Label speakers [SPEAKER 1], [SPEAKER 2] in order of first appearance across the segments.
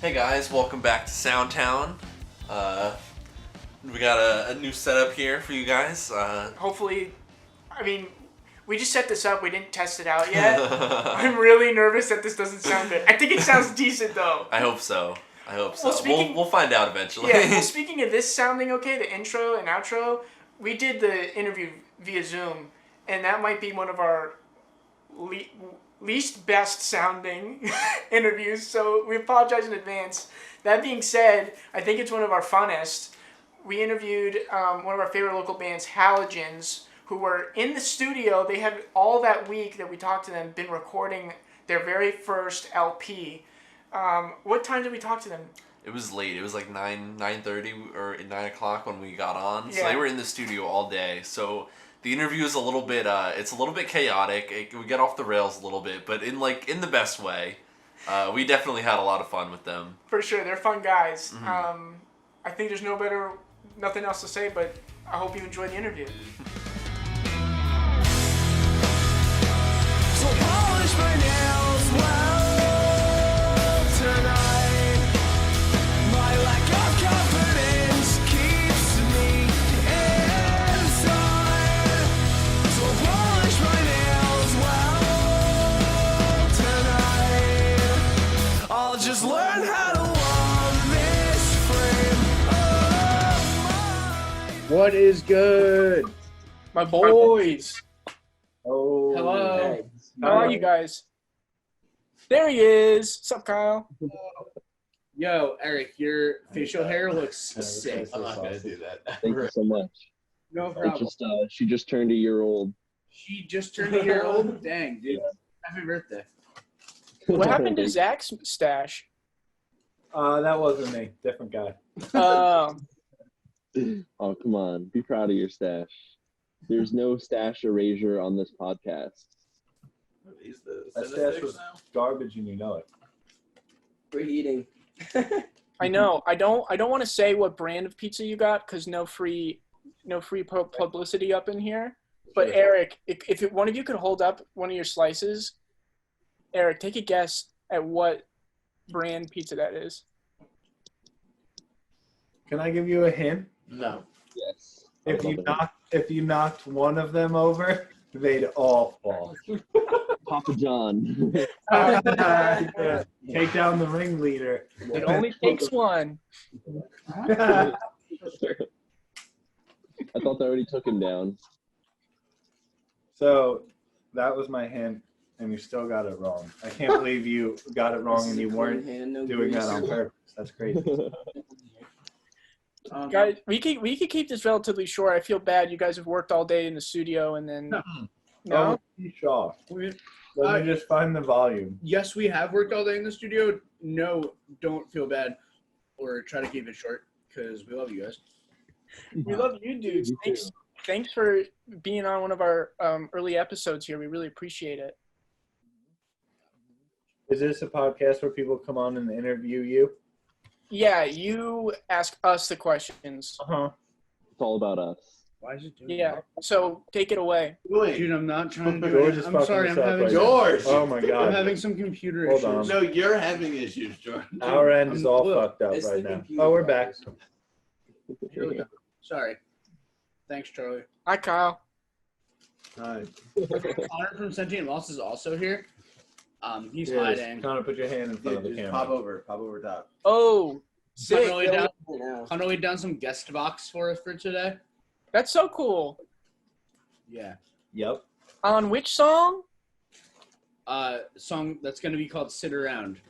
[SPEAKER 1] Hey guys, welcome back to Soundtown. We got a new setup here for you guys.
[SPEAKER 2] Hopefully, we just set this up. We didn't test it out yet. I'm really nervous that this doesn't sound good. I think it sounds decent though.
[SPEAKER 1] I hope so.
[SPEAKER 2] Well,
[SPEAKER 1] We'll find out eventually.
[SPEAKER 2] Yeah. Well, speaking of this sounding okay, the intro and outro, we did the interview via Zoom, and that might be one of our least best sounding interviews. So we apologize in advance. That being said, I think it's one of our funnest. We interviewed one of our favorite local bands, Halogens, who were in the studio. They had all that week that we talked to them been recording their very first LP. What time did we talk to them?
[SPEAKER 1] It was late. It was like 9:30 or 9 o'clock when we got on. So
[SPEAKER 2] Yeah.
[SPEAKER 1] they were in the studio all day. So the interview is a little bit it's a little bit chaotic. We get off the rails a little bit, but in the best way. We definitely had a lot of fun with them.
[SPEAKER 2] For sure, they're fun guys.
[SPEAKER 1] Mm-hmm.
[SPEAKER 2] I think there's nothing else to say, but I hope you enjoyed the interview.
[SPEAKER 3] So polish my nails well tonight. My lack of confidence keeps me inside. So polish my nails well tonight. I'll just learn how to walk this frame of mine.
[SPEAKER 4] What is good?
[SPEAKER 2] My boys.
[SPEAKER 4] Oh,
[SPEAKER 2] Hello.
[SPEAKER 4] hey.
[SPEAKER 2] How are you guys? There he is. What's up, Kyle?
[SPEAKER 5] Yo, Eric, your facial hair looks sick.
[SPEAKER 4] I'm not gonna do that.
[SPEAKER 6] Thank you so much.
[SPEAKER 5] No problem.
[SPEAKER 6] She just turned a year old.
[SPEAKER 5] She just turned a year old? Dang, dude. Happy birthday.
[SPEAKER 2] What happened to Zach's stash?
[SPEAKER 4] That wasn't me. Different guy.
[SPEAKER 6] Oh, come on. Be proud of your stash. There's no stash erasure on this podcast.
[SPEAKER 4] That stash was garbage, and you know it.
[SPEAKER 7] We're eating.
[SPEAKER 2] I know. I don't want to say what brand of pizza you got because no free publicity up in here. But
[SPEAKER 4] Sure.
[SPEAKER 2] Eric, if one of you could hold up one of your slices, Eric, take a guess at what brand pizza that is.
[SPEAKER 4] Can I give you a hint?
[SPEAKER 7] No.
[SPEAKER 6] Yes.
[SPEAKER 4] If you knocked one of them over, they'd all fall.
[SPEAKER 6] Papa John.
[SPEAKER 4] Take down the ringleader.
[SPEAKER 2] It only takes one.
[SPEAKER 6] I thought they already took him down.
[SPEAKER 4] So that was my hint, and you still got it wrong. I can't believe you got it wrong and you weren't doing that on purpose. That's crazy.
[SPEAKER 2] Guys, we could keep this relatively short. I feel bad. You guys have worked all day in the studio and then no.
[SPEAKER 4] Shaw. Let me just find the volume.
[SPEAKER 5] Yes, we have worked all day in the studio. No, don't feel bad or try to keep it short because we love you guys.
[SPEAKER 2] We love you dudes. Thanks for being on one of our early episodes here. We really appreciate it.
[SPEAKER 4] Is this a podcast where people come on and interview you?
[SPEAKER 2] Yeah, you ask us the questions.
[SPEAKER 4] Uh-huh.
[SPEAKER 6] It's all about us.
[SPEAKER 5] Why is it doing
[SPEAKER 2] Yeah, so take it away.
[SPEAKER 5] Dude, I'm not trying to do
[SPEAKER 4] George
[SPEAKER 5] it.
[SPEAKER 4] is
[SPEAKER 5] I'm
[SPEAKER 4] fucking
[SPEAKER 5] sorry,
[SPEAKER 4] this
[SPEAKER 5] I'm
[SPEAKER 4] up
[SPEAKER 5] having
[SPEAKER 4] right
[SPEAKER 7] George!
[SPEAKER 4] Oh my
[SPEAKER 5] I'm
[SPEAKER 4] god.
[SPEAKER 5] having some computer
[SPEAKER 4] Hold
[SPEAKER 5] issues.
[SPEAKER 4] on.
[SPEAKER 7] No, you're having issues, Jordan.
[SPEAKER 4] Our end is all
[SPEAKER 5] Look,
[SPEAKER 4] fucked up
[SPEAKER 7] it's
[SPEAKER 4] right
[SPEAKER 7] the
[SPEAKER 4] now.
[SPEAKER 7] computer
[SPEAKER 4] Oh, we're back.
[SPEAKER 5] Here we go. Sorry. Thanks, Charlie.
[SPEAKER 2] Hi, Kyle.
[SPEAKER 4] Hi.
[SPEAKER 5] Connor from Sentient Loss is also here. He's
[SPEAKER 4] Yes.
[SPEAKER 5] hiding.
[SPEAKER 4] Connor, put your hand in front of the
[SPEAKER 7] Just
[SPEAKER 4] camera.
[SPEAKER 7] pop over top.
[SPEAKER 2] Oh, sick.
[SPEAKER 5] Connor laid down some guest box for us for today.
[SPEAKER 2] That's so cool.
[SPEAKER 5] Yeah.
[SPEAKER 4] Yep.
[SPEAKER 2] On which song?
[SPEAKER 5] Song that's gonna be called "Sit Around."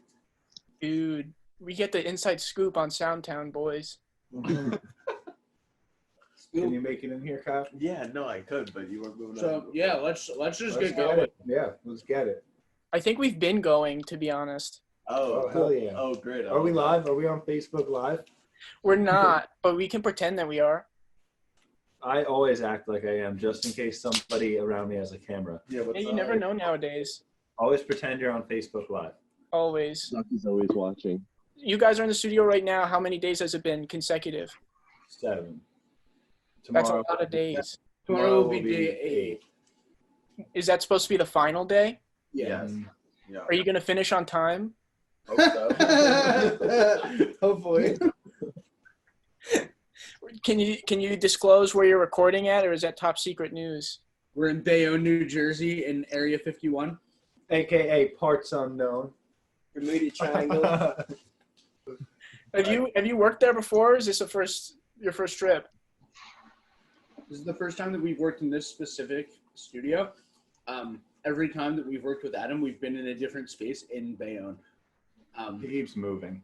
[SPEAKER 2] Dude, we get the inside scoop on Soundtown, boys.
[SPEAKER 4] Can you make it in here, Kyle?
[SPEAKER 7] Yeah, no, I could, but you weren't moving
[SPEAKER 5] So
[SPEAKER 7] on.
[SPEAKER 5] yeah, let's just
[SPEAKER 4] Let's
[SPEAKER 5] get
[SPEAKER 4] get
[SPEAKER 5] going.
[SPEAKER 4] it. Yeah, let's get it.
[SPEAKER 2] I think we've been going, to be honest.
[SPEAKER 4] Oh, hell yeah.
[SPEAKER 7] Oh, great.
[SPEAKER 4] Are we live? Are we on Facebook Live?
[SPEAKER 2] We're not, but we can pretend that we are.
[SPEAKER 4] I always act like I am, just in case somebody around me has a camera.
[SPEAKER 7] Yeah,
[SPEAKER 2] Yeah, you never know nowadays.
[SPEAKER 4] Always pretend you're on Facebook Live.
[SPEAKER 2] Always.
[SPEAKER 6] Ducky's always watching.
[SPEAKER 2] You guys are in the studio right now. How many days has it been consecutive?
[SPEAKER 4] 7.
[SPEAKER 2] That's a
[SPEAKER 4] Tomorrow-
[SPEAKER 2] lot of days.
[SPEAKER 5] Tomorrow will be day 8.
[SPEAKER 2] Is that supposed to be the final day?
[SPEAKER 5] Yeah.
[SPEAKER 4] Mm.
[SPEAKER 7] Yeah.
[SPEAKER 2] Are you going to finish on time?
[SPEAKER 7] Hope so.
[SPEAKER 5] Hopefully.
[SPEAKER 2] Can you disclose where you're recording at, or is that top secret news?
[SPEAKER 5] We're in Bayonne, New Jersey, in Area 51.
[SPEAKER 4] AKA parts unknown.
[SPEAKER 7] Bermuda Triangle.
[SPEAKER 2] Have you worked there before? Or is this your first trip?
[SPEAKER 5] This is the first time that we've worked in this specific studio. Every time that we've worked with Adam, we've been in a different space in Bayonne.
[SPEAKER 4] He keeps moving.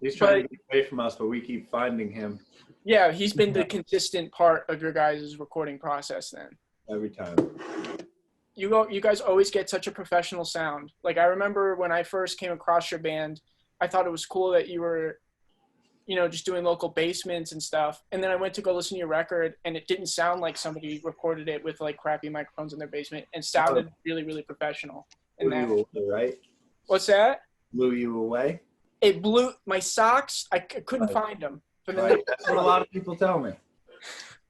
[SPEAKER 4] He's trying to get away from us, but we keep finding him
[SPEAKER 2] Yeah, he's been the consistent part of your guys' recording process then.
[SPEAKER 4] every time.
[SPEAKER 2] You guys always get such a professional sound. Like, I remember when I first came across your band, I thought it was cool that you were, just doing local basements and stuff. And then I went to go listen to your record, and it didn't sound like somebody recorded it with, like, crappy microphones in their basement, and sounded really, really professional. And
[SPEAKER 4] Blew you away, right?
[SPEAKER 2] What's that?
[SPEAKER 4] Blew you away?
[SPEAKER 2] It blew my socks. I couldn't find them.
[SPEAKER 4] Right. That's what a lot of people tell me.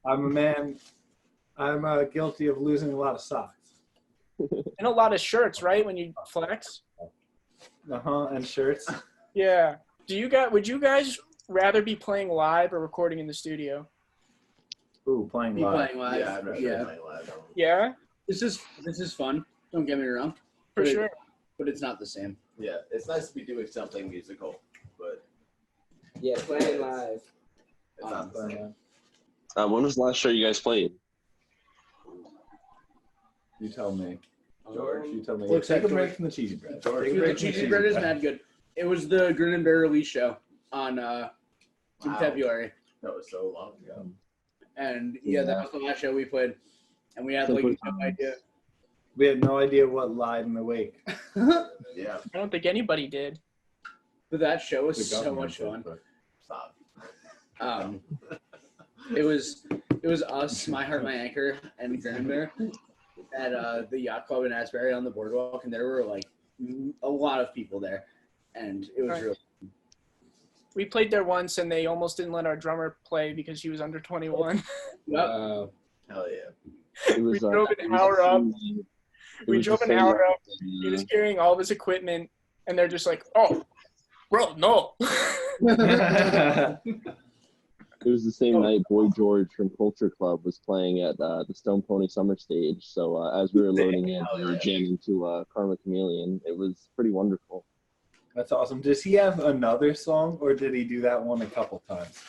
[SPEAKER 4] I'm a man. I'm guilty of losing a lot of socks.
[SPEAKER 2] And a lot of shirts, right? When you flex.
[SPEAKER 4] And shirts.
[SPEAKER 2] Yeah. Would you guys rather be playing live or recording in the studio?
[SPEAKER 4] Ooh, playing
[SPEAKER 5] Be
[SPEAKER 4] live.
[SPEAKER 5] playing live.
[SPEAKER 7] Yeah, I'd rather
[SPEAKER 5] Yeah.
[SPEAKER 7] play live.
[SPEAKER 2] Yeah,
[SPEAKER 5] This is fun. Don't get me wrong.
[SPEAKER 2] for
[SPEAKER 5] But
[SPEAKER 2] sure.
[SPEAKER 5] But it's not the same.
[SPEAKER 7] Yeah, it's nice to be doing something musical, but
[SPEAKER 8] Yeah, playing live.
[SPEAKER 7] it's not the same.
[SPEAKER 6] When was the last show you guys played?
[SPEAKER 4] You tell me. George, you tell me.
[SPEAKER 5] Looks
[SPEAKER 4] Take
[SPEAKER 5] like
[SPEAKER 4] a break
[SPEAKER 5] George.
[SPEAKER 4] from the cheesy bread.
[SPEAKER 7] George,
[SPEAKER 4] Take a
[SPEAKER 5] The
[SPEAKER 4] break from
[SPEAKER 5] cheesy bread is mad good. It was the Grin and Bear release show in
[SPEAKER 7] Wow.
[SPEAKER 5] February.
[SPEAKER 7] That was so long ago.
[SPEAKER 5] And yeah, that was the last show we played. And we had like no idea.
[SPEAKER 4] We had no idea what lied in the wake.
[SPEAKER 7] Yeah,
[SPEAKER 2] I don't think anybody did.
[SPEAKER 5] But that show was
[SPEAKER 4] The
[SPEAKER 5] so
[SPEAKER 4] government
[SPEAKER 5] much
[SPEAKER 4] did,
[SPEAKER 5] fun.
[SPEAKER 4] but-
[SPEAKER 7] stop.
[SPEAKER 5] It was us, My Heart, My Anchor, and Grin and Bear at the yacht club in Asbury on the boardwalk, and there were like a lot of people there, and it was
[SPEAKER 2] Right.
[SPEAKER 5] really
[SPEAKER 2] We played there once, and they almost didn't let our drummer play because he was under 21.
[SPEAKER 5] yep.
[SPEAKER 7] Hell yeah.
[SPEAKER 6] It was,
[SPEAKER 2] We drove an
[SPEAKER 6] it was
[SPEAKER 2] hour
[SPEAKER 6] the
[SPEAKER 2] up.
[SPEAKER 6] same- it
[SPEAKER 2] We
[SPEAKER 6] was the
[SPEAKER 2] drove an
[SPEAKER 6] same
[SPEAKER 2] hour
[SPEAKER 6] night
[SPEAKER 2] up. He was carrying all of his equipment, and they're just like, "Oh, bro, no."
[SPEAKER 6] It was the same night Boy George from Culture Club was playing at the Stone Pony Summer Stage. So as we were loading in, we were jamming to Karma Chameleon. It was pretty wonderful.
[SPEAKER 4] That's awesome. Does he have another song, or did he do that one a couple times?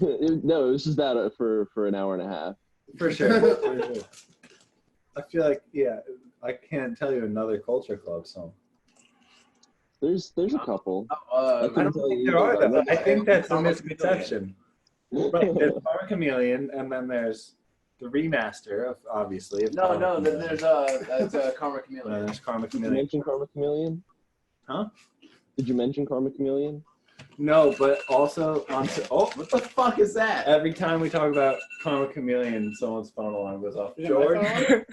[SPEAKER 6] No, it was just that for an hour and a half.
[SPEAKER 4] For sure. For sure. I feel like, yeah, I can't tell you another Culture Club song.
[SPEAKER 6] There's a couple.
[SPEAKER 4] I don't think there are, though. I think that's a misconception. Right, there's Karma Chameleon, and then there's the remaster, of obviously. Of Karma
[SPEAKER 7] No, then
[SPEAKER 4] Chameleon.
[SPEAKER 7] there's Karma
[SPEAKER 4] And then
[SPEAKER 7] Chameleon.
[SPEAKER 4] there's Karma
[SPEAKER 6] Did you
[SPEAKER 4] Chameleon.
[SPEAKER 6] mention Karma Chameleon?
[SPEAKER 4] Huh?
[SPEAKER 6] Did you mention Karma Chameleon?
[SPEAKER 4] No, but also
[SPEAKER 7] What the fuck is that?
[SPEAKER 4] every time we talk about Karma Chameleon, someone's phone alarm goes off.
[SPEAKER 5] Is it my
[SPEAKER 4] George,
[SPEAKER 5] phone?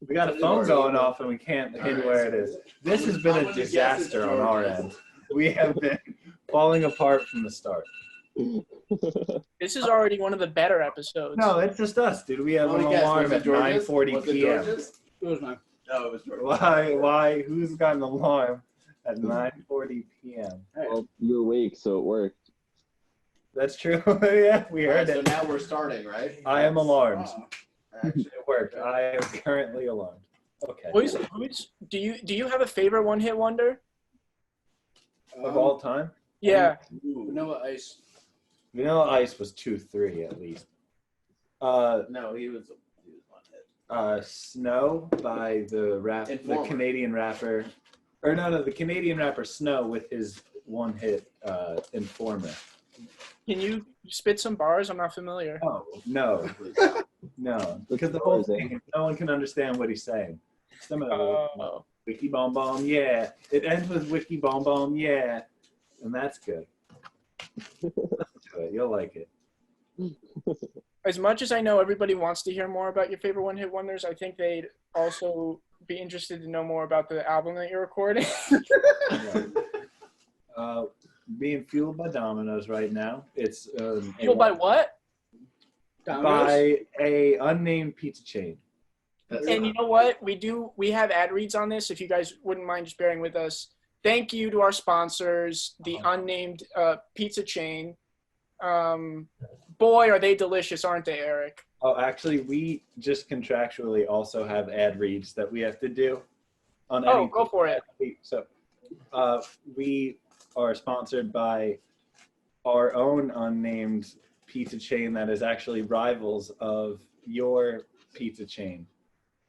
[SPEAKER 4] we got a phone going off and we can't hit where it is. This has been a disaster on our end. We have been falling apart from the start.
[SPEAKER 2] This is already one of the better episodes.
[SPEAKER 4] No, it's just us, dude. We have
[SPEAKER 7] Let
[SPEAKER 4] an
[SPEAKER 7] me guess,
[SPEAKER 4] alarm
[SPEAKER 7] was
[SPEAKER 4] at
[SPEAKER 7] it George's?
[SPEAKER 4] 9:40
[SPEAKER 7] Was it
[SPEAKER 4] p.m.
[SPEAKER 7] George's?
[SPEAKER 5] It was mine.
[SPEAKER 7] No, it was George's.
[SPEAKER 4] Why? Who's got an alarm at 9:40 p.m.?
[SPEAKER 6] Well, you're awake, so it worked.
[SPEAKER 4] That's true. Yeah, we
[SPEAKER 7] Alright,
[SPEAKER 4] heard
[SPEAKER 7] so
[SPEAKER 4] it.
[SPEAKER 7] now we're starting, right?
[SPEAKER 4] I am alarmed.
[SPEAKER 5] Oh.
[SPEAKER 7] Actually,
[SPEAKER 4] It worked. I am currently alarmed. Okay.
[SPEAKER 2] Do you have a favorite one-hit wonder?
[SPEAKER 4] Of all time?
[SPEAKER 2] Yeah.
[SPEAKER 5] Vanilla Ice.
[SPEAKER 4] Vanilla Ice was 2-3 at least.
[SPEAKER 7] no, he was one hit.
[SPEAKER 4] Snow by the
[SPEAKER 7] Informer.
[SPEAKER 4] Canadian rapper, or no, the Canadian rapper Snow with his one-hit Informer.
[SPEAKER 2] Can you spit some bars? I'm not familiar.
[SPEAKER 4] Oh no, no, because the whole thing, no one can understand what he's saying. Some of the
[SPEAKER 2] Oh.
[SPEAKER 4] Wiki Bomb Bomb, yeah. It ends with Wiki Bomb Bomb, yeah, and that's good. Listen to it, you'll like it.
[SPEAKER 2] As much as I know everybody wants to hear more about your favorite one-hit wonders, I think they'd also be interested to know more about the album that you're recording.
[SPEAKER 4] Yeah. Being fueled by Domino's right now. It's
[SPEAKER 2] Fueled by what?
[SPEAKER 4] by a unnamed pizza chain.
[SPEAKER 2] And you know what? We have ad reads on this. If you guys wouldn't mind just bearing with us. thank you to our sponsors, the unnamed pizza chain. Boy, are they delicious, aren't they, Eric?
[SPEAKER 4] Oh, actually, we just contractually also have ad reads that we have to do on
[SPEAKER 2] Oh,
[SPEAKER 4] any.
[SPEAKER 2] go for it.
[SPEAKER 4] So, we are sponsored by our own unnamed pizza chain that is actually rivals of your pizza chain.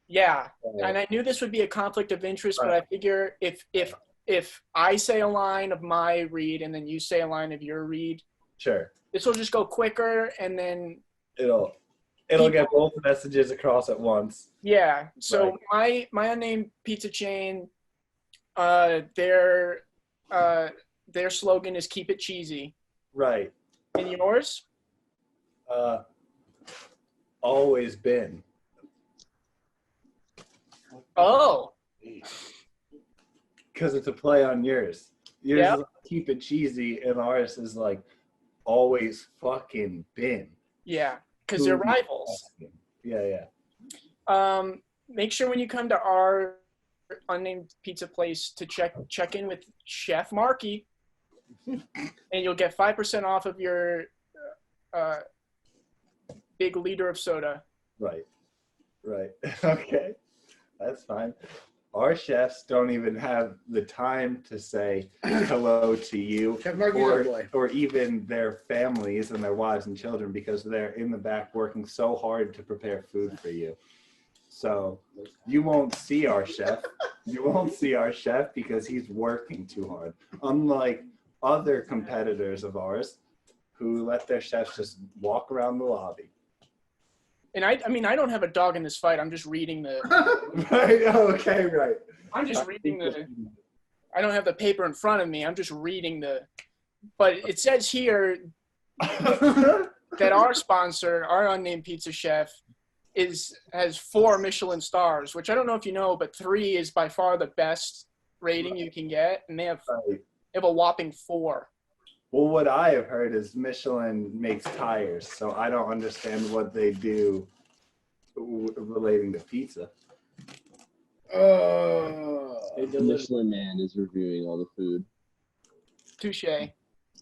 [SPEAKER 2] Yeah, and I knew this would be a conflict of interest, but I figure if I say a line of my read and then you say a line of your read,
[SPEAKER 4] Sure.
[SPEAKER 2] this will just go quicker, and then
[SPEAKER 4] It'll get both messages across at once.
[SPEAKER 2] yeah. So my unnamed pizza chain, their slogan is "Keep it cheesy."
[SPEAKER 4] Right.
[SPEAKER 2] And yours?
[SPEAKER 4] Always been.
[SPEAKER 2] Oh,
[SPEAKER 4] Because it's a play on yours. Yours
[SPEAKER 2] Yep.
[SPEAKER 4] is like, keep it cheesy, and ours is like always fucking been.
[SPEAKER 2] yeah, because they're rivals.
[SPEAKER 4] Yeah.
[SPEAKER 2] Make sure when you come to our unnamed pizza place to check in with Chef Marky, and you'll get 5% off of your big liter of soda.
[SPEAKER 4] Right. Okay. That's fine. Our chefs don't even have the time to say hello to you
[SPEAKER 5] Chef Marky's our boy.
[SPEAKER 4] or even their families and their wives and children because they're in the back working so hard to prepare food for you. So you won't see our chef. You won't see our chef because he's working too hard. Unlike other competitors of ours who let their chefs just walk around the lobby.
[SPEAKER 2] And I mean, I don't have a dog in this fight. I'm just reading the.
[SPEAKER 4] Right. Okay. Right.
[SPEAKER 2] I'm just reading the. I don't have the paper in front of me. I'm just reading the. But it says here that our sponsor, our unnamed pizza chef, has 4 Michelin stars, which I don't know if you know, but 3 is by far the best rating you can get, and they have a whopping 4.
[SPEAKER 4] Well, what I have heard is Michelin makes tires, so I don't understand what they do relating to pizza.
[SPEAKER 6] The Michelin Man is reviewing all the food.
[SPEAKER 2] Touche.
[SPEAKER 6] Why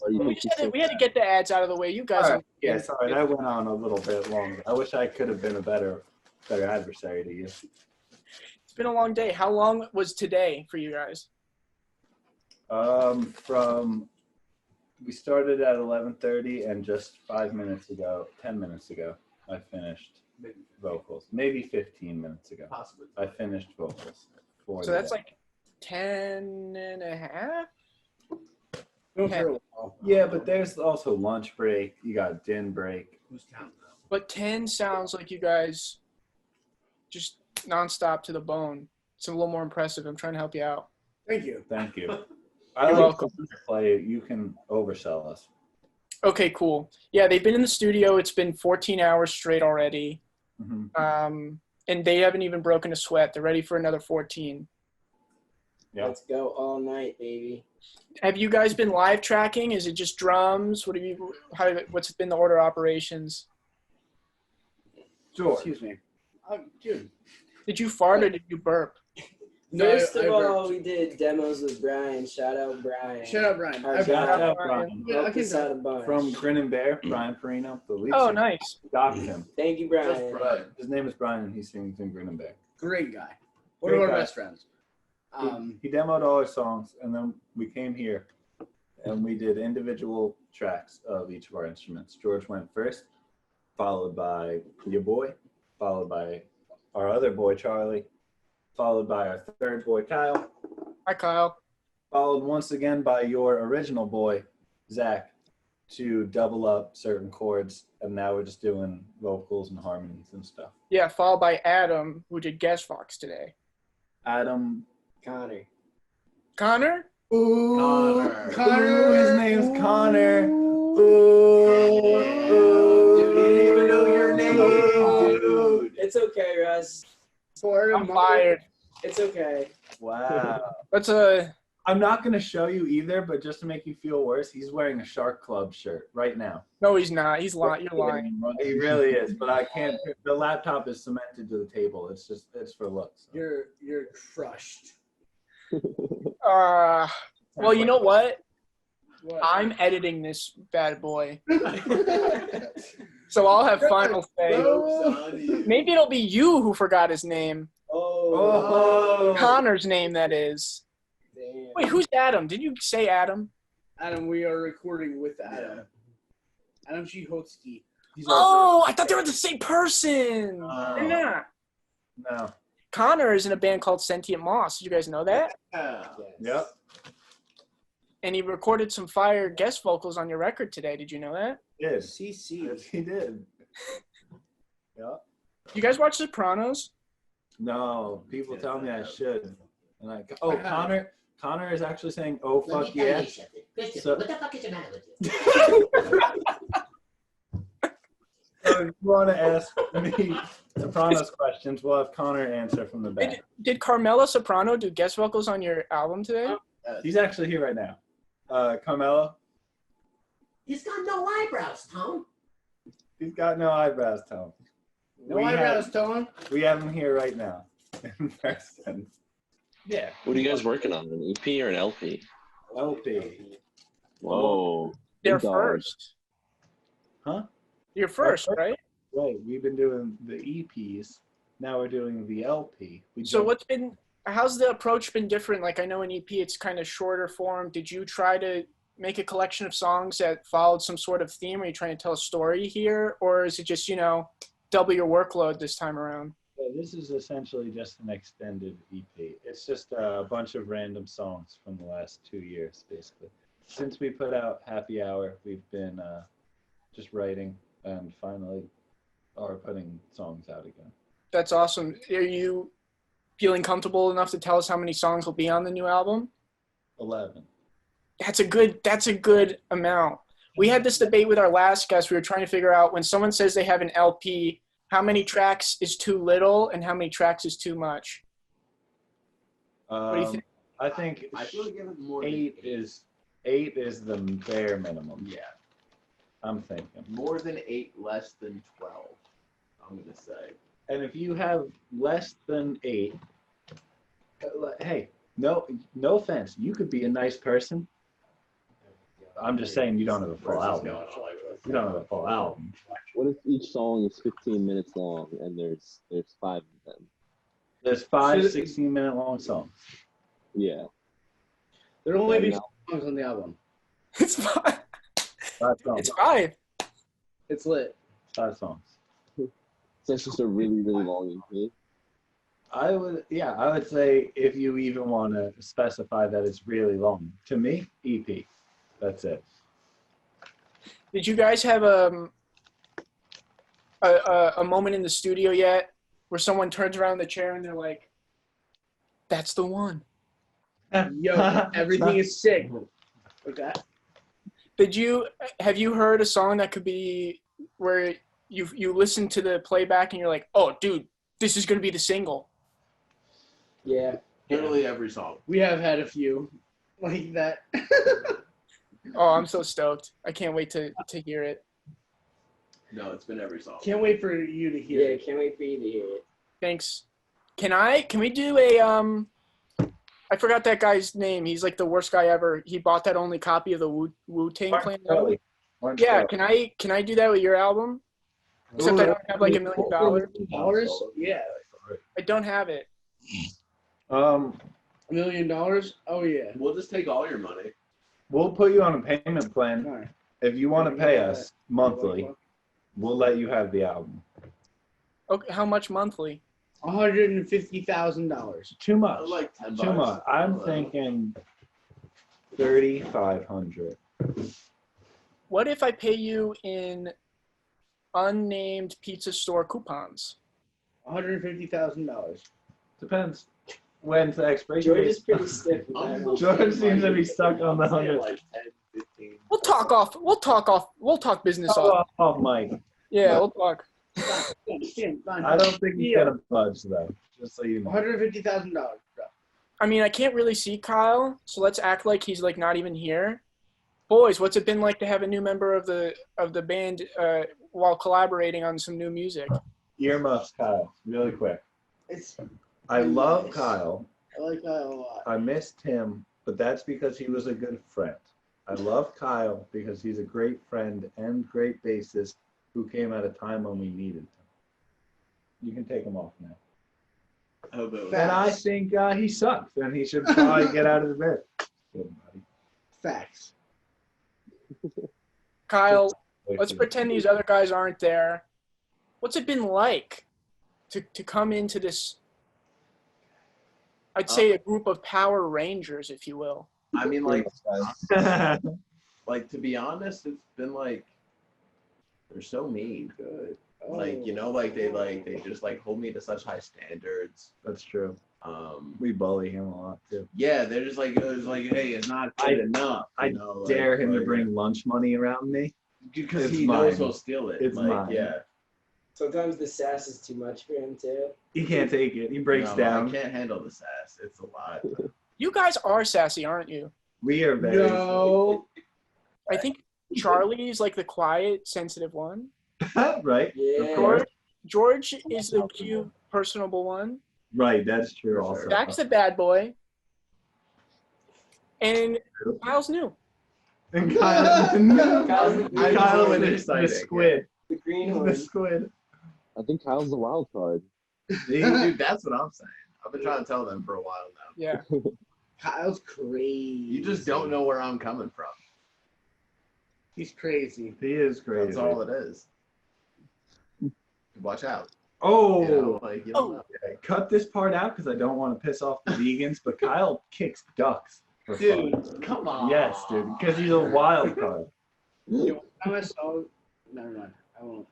[SPEAKER 6] do you think he's so
[SPEAKER 2] We had to
[SPEAKER 6] fat?
[SPEAKER 2] get the ads out of the way. You guys.
[SPEAKER 4] Yeah, sorry, that went on a little bit longer. I wish I could have been a better adversary to you.
[SPEAKER 2] It's been a long day. How long was today for you guys?
[SPEAKER 4] We started at 11:30, and just 10 minutes ago, I finished vocals. Maybe 15 minutes ago.
[SPEAKER 7] Possibly.
[SPEAKER 4] I finished vocals.
[SPEAKER 2] So that's like 10 and a half?
[SPEAKER 4] Yeah, but there's also lunch break. You got din break.
[SPEAKER 7] Who's counting though?
[SPEAKER 2] But 10 sounds like you guys just nonstop to the bone. It's a little more impressive. I'm trying to help you out.
[SPEAKER 5] Thank you.
[SPEAKER 4] Thank you. I
[SPEAKER 2] You're
[SPEAKER 4] like
[SPEAKER 2] welcome.
[SPEAKER 4] to play. You can oversell us.
[SPEAKER 2] Okay, cool. Yeah, they've been in the studio. It's been 14 hours straight already.
[SPEAKER 4] Mm-hmm.
[SPEAKER 2] And they haven't even broken a sweat. They're ready for another 14.
[SPEAKER 4] Yeah.
[SPEAKER 8] Let's go all night, baby.
[SPEAKER 2] Have you guys been live tracking? Is it just drums? What's been the order of operations?
[SPEAKER 4] Sure.
[SPEAKER 5] Excuse me. Dude.
[SPEAKER 2] Did you fart or did you burp?
[SPEAKER 8] First of
[SPEAKER 5] I
[SPEAKER 8] all,
[SPEAKER 5] burped.
[SPEAKER 8] we did demos with Brian. Shout out Brian.
[SPEAKER 5] Shut up, Brian.
[SPEAKER 8] Our
[SPEAKER 5] I
[SPEAKER 4] Shout
[SPEAKER 8] guy
[SPEAKER 4] out
[SPEAKER 2] Brian.
[SPEAKER 4] Brian.
[SPEAKER 5] Yeah, I
[SPEAKER 8] helped
[SPEAKER 5] can
[SPEAKER 8] us out a bunch.
[SPEAKER 4] From Grin and Bear, Brian Farino, the lead
[SPEAKER 2] Oh,
[SPEAKER 4] singer.
[SPEAKER 2] nice.
[SPEAKER 4] Adopted him.
[SPEAKER 8] Thank you, Brian.
[SPEAKER 7] Brian.
[SPEAKER 4] His name is Brian, and he sings in Grin and Bear.
[SPEAKER 5] Great guy. One
[SPEAKER 4] Great
[SPEAKER 5] of our
[SPEAKER 4] guy.
[SPEAKER 5] best friends.
[SPEAKER 4] He demoed all our songs, and then we came here, and we did individual tracks of each of our instruments. George went first, followed by your boy, followed by our other boy, Charlie, followed by our third boy, Kyle,
[SPEAKER 2] Hi, Kyle.
[SPEAKER 4] followed once again by your original boy, Zach, to double up certain chords, and now we're just doing vocals and harmonies and stuff.
[SPEAKER 2] Yeah, followed by Adam, who did guest Fox today.
[SPEAKER 4] Adam.
[SPEAKER 8] Connor.
[SPEAKER 2] Connor?
[SPEAKER 4] Ooh,
[SPEAKER 7] Connor.
[SPEAKER 4] Ooh, his name's Connor.
[SPEAKER 7] Dude, he didn't even know your name, dude.
[SPEAKER 8] It's okay, Russ.
[SPEAKER 2] I'm fired.
[SPEAKER 8] It's okay.
[SPEAKER 4] Wow.
[SPEAKER 2] That's
[SPEAKER 4] I'm not going to show you either, but just to make you feel worse, he's wearing a Shark Club shirt right now.
[SPEAKER 2] no, he's not. He's lying. You're lying.
[SPEAKER 4] He really is, but I can't. The laptop is cemented to the table. It's for looks.
[SPEAKER 5] You're crushed.
[SPEAKER 2] Well, you know what?
[SPEAKER 5] What?
[SPEAKER 2] I'm editing this bad boy, so I'll have final say. Maybe it'll be you who forgot his name.
[SPEAKER 8] Oh.
[SPEAKER 2] Connor's name, that is.
[SPEAKER 8] Damn.
[SPEAKER 2] Wait, who's Adam? Did you say Adam?
[SPEAKER 5] Adam, we are recording with Adam. Adam Chihotsky.
[SPEAKER 2] Oh, I thought they were the same person. They're not.
[SPEAKER 4] No.
[SPEAKER 2] Connor is in a band called Sentient Moss. Did you guys know that?
[SPEAKER 4] Yep.
[SPEAKER 2] And he recorded some fire guest vocals on your record today. Did you know that?
[SPEAKER 4] Did.
[SPEAKER 8] CC.
[SPEAKER 4] Yes, he did. Yep.
[SPEAKER 2] You guys watch Sopranos?
[SPEAKER 4] No, people tell me I should. And I go, oh, Connor is actually saying, oh, fuck yeah. So,
[SPEAKER 9] What the fuck is the matter with you?
[SPEAKER 4] so if you want to ask me Sopranos questions, we'll have Connor answer from the back.
[SPEAKER 2] Did Carmela Soprano do guest vocals on your album today?
[SPEAKER 4] He's actually here right now. Carmelo,
[SPEAKER 9] He's got no eyebrows, Tom.
[SPEAKER 4] he's got no eyebrows, Tom.
[SPEAKER 5] No eyebrows, Tone.
[SPEAKER 4] We have him here right now. In person. Yeah.
[SPEAKER 6] What are you guys working on? An EP or an LP?
[SPEAKER 4] LP.
[SPEAKER 6] Whoa.
[SPEAKER 2] They're
[SPEAKER 6] Big dog.
[SPEAKER 2] first.
[SPEAKER 4] Huh?
[SPEAKER 2] You're first, right?
[SPEAKER 4] Right. We've been doing the EPs. Now we're doing the LP.
[SPEAKER 2] So how's the approach been different? Like, I know in EP it's kind of shorter form. Did you try to make a collection of songs that followed some sort of theme? Are you trying to tell a story here? Or is it just, double your workload this time around?
[SPEAKER 4] This is essentially just an extended EP. It's just a bunch of random songs from the last 2 years, basically. Since we put out Happy Hour, we've been just writing and finally are putting songs out again.
[SPEAKER 2] That's awesome. Are you feeling comfortable enough to tell us how many songs will be on the new album?
[SPEAKER 4] 11.
[SPEAKER 2] That's a good amount. We had this debate with our last guest. We were trying to figure out when someone says they have an LP, how many tracks is too little and how many tracks is too much? What do you think?
[SPEAKER 4] I think
[SPEAKER 7] I feel like giving more
[SPEAKER 4] eight is the bare minimum.
[SPEAKER 7] Yeah.
[SPEAKER 4] I'm thinking.
[SPEAKER 7] More than 8, less than 12. I'm gonna say.
[SPEAKER 4] And if you have less than 8, hey, no offense, you could be a nice person. I'm just saying you don't have a full album. You don't have a full album.
[SPEAKER 6] What if each song is 15 minutes long and there's 5 of them?
[SPEAKER 4] There's 5 16-minute long songs.
[SPEAKER 6] Yeah.
[SPEAKER 5] There'll only be
[SPEAKER 6] Yeah.
[SPEAKER 5] 2 songs on the album.
[SPEAKER 2] It's 5.
[SPEAKER 4] 5 songs.
[SPEAKER 2] It's 5.
[SPEAKER 5] It's lit.
[SPEAKER 4] 5 songs.
[SPEAKER 6] So that's just a really, really long EP.
[SPEAKER 4] I would say if you even want to specify that it's really long. To me, EP. That's it.
[SPEAKER 2] Did you guys have a moment in the studio yet where someone turns around the chair and they're like, "That's the one"?
[SPEAKER 5] Yo, everything is sick. Okay.
[SPEAKER 2] Have you heard a song that could be where you listen to the playback and you're like, "Oh, dude, this is gonna be the single"?
[SPEAKER 8] Yeah.
[SPEAKER 7] Literally every song.
[SPEAKER 5] We have had a few like that.
[SPEAKER 2] Oh, I'm so stoked! I can't wait to hear it.
[SPEAKER 7] No, it's been every song.
[SPEAKER 5] Can't wait for you to hear
[SPEAKER 8] Yeah,
[SPEAKER 5] it.
[SPEAKER 8] can't wait for you to hear it.
[SPEAKER 2] Thanks. Can we do a I forgot that guy's name. He's like the worst guy ever. He bought that only copy of the Wu-Tang Clan album. Yeah, can I do that with your album? Except I don't have like $1 million.
[SPEAKER 5] $1 million? Yeah.
[SPEAKER 2] I don't have it.
[SPEAKER 5] $1 million? Oh yeah.
[SPEAKER 7] We'll just take all your money.
[SPEAKER 4] We'll put you on a payment plan.
[SPEAKER 5] All right.
[SPEAKER 4] If you want to pay us monthly, we'll let you have the album.
[SPEAKER 2] Okay, how much monthly?
[SPEAKER 5] $150,000.
[SPEAKER 4] Too much.
[SPEAKER 7] Like $10.
[SPEAKER 4] Too much. I'm thinking 3,500.
[SPEAKER 2] What if I pay you in unnamed pizza store coupons?
[SPEAKER 5] $150,000.
[SPEAKER 4] Depends. When's the expiration
[SPEAKER 8] George
[SPEAKER 4] date?
[SPEAKER 8] is pretty stiff with that.
[SPEAKER 4] George seems to be stuck on the
[SPEAKER 7] I'll say
[SPEAKER 4] 100.
[SPEAKER 7] like 10, 15.
[SPEAKER 2] We'll talk business
[SPEAKER 4] Off mic.
[SPEAKER 2] Yeah, we'll talk.
[SPEAKER 5] Fine.
[SPEAKER 4] I don't think he's gonna budge though. Just so you know.
[SPEAKER 5] $150,000.
[SPEAKER 2] I mean, I can't really see Kyle, so let's act like he's like not even here. Boys, what's it been like to have a new member of the band while collaborating on some new music?
[SPEAKER 4] Earmuffs, Kyle. Really quick.
[SPEAKER 5] It's
[SPEAKER 4] I love Kyle,
[SPEAKER 5] I like Kyle a lot.
[SPEAKER 4] I missed him, but that's because he was a good friend. I love Kyle because he's a great friend and great bassist who came at a time when we needed him. You can take him off now. And I think he sucks, and he should probably get out of the bed. Good, buddy.
[SPEAKER 5] Facts.
[SPEAKER 2] Kyle, let's pretend these other guys aren't there. What's it been like to come into this, I'd say a group of Power Rangers, if you will?
[SPEAKER 7] I mean, like to be honest, it's been like they're so mean.
[SPEAKER 5] Good.
[SPEAKER 7] Like, you know, like they just like hold me to such high standards.
[SPEAKER 4] That's true. We bully him a lot too.
[SPEAKER 7] Yeah, they're just like, it's like, hey, it's not good enough.
[SPEAKER 4] I
[SPEAKER 7] you know,
[SPEAKER 4] dare him to
[SPEAKER 7] like,
[SPEAKER 4] bring lunch money around me.
[SPEAKER 7] because
[SPEAKER 4] it's
[SPEAKER 7] he
[SPEAKER 4] mine.
[SPEAKER 7] knows he'll steal it.
[SPEAKER 4] It's
[SPEAKER 7] like,
[SPEAKER 4] mine.
[SPEAKER 7] Yeah.
[SPEAKER 8] Sometimes the sass is too much for him too.
[SPEAKER 4] He can't take it. He breaks
[SPEAKER 7] No,
[SPEAKER 4] down.
[SPEAKER 7] I can't handle the sass. It's a lot.
[SPEAKER 2] You guys are sassy, aren't you?
[SPEAKER 4] We are very.
[SPEAKER 5] No.
[SPEAKER 2] I think Charlie's like the quiet, sensitive one.
[SPEAKER 4] Right.
[SPEAKER 8] Yeah.
[SPEAKER 4] Of course.
[SPEAKER 2] George is the cute, personable one.
[SPEAKER 4] Right. That's true.
[SPEAKER 7] For
[SPEAKER 4] Also.
[SPEAKER 7] sure.
[SPEAKER 2] Jack's the bad boy. And Kyle's new.
[SPEAKER 4] And Kyle.
[SPEAKER 8] Kyle's
[SPEAKER 7] the
[SPEAKER 4] the
[SPEAKER 7] exciting,
[SPEAKER 4] squid.
[SPEAKER 8] The green
[SPEAKER 4] The
[SPEAKER 8] one.
[SPEAKER 4] squid.
[SPEAKER 6] I think Kyle's the wild card.
[SPEAKER 7] Dude, that's what I'm saying. I've been trying to tell them for a while now.
[SPEAKER 2] Yeah.
[SPEAKER 5] Kyle's crazy.
[SPEAKER 7] You just don't know where I'm coming from.
[SPEAKER 5] He's crazy.
[SPEAKER 4] He is crazy.
[SPEAKER 7] That's all it is. Watch out.
[SPEAKER 4] Oh.
[SPEAKER 7] You know, like, you don't know.
[SPEAKER 4] Okay, cut this part out because I don't want to piss off the vegans. But Kyle kicks ducks. For
[SPEAKER 7] Dude,
[SPEAKER 4] fun.
[SPEAKER 7] come on.
[SPEAKER 4] Yes, dude. Because he's a wild card.
[SPEAKER 5] Time I saw. Never mind. I won't.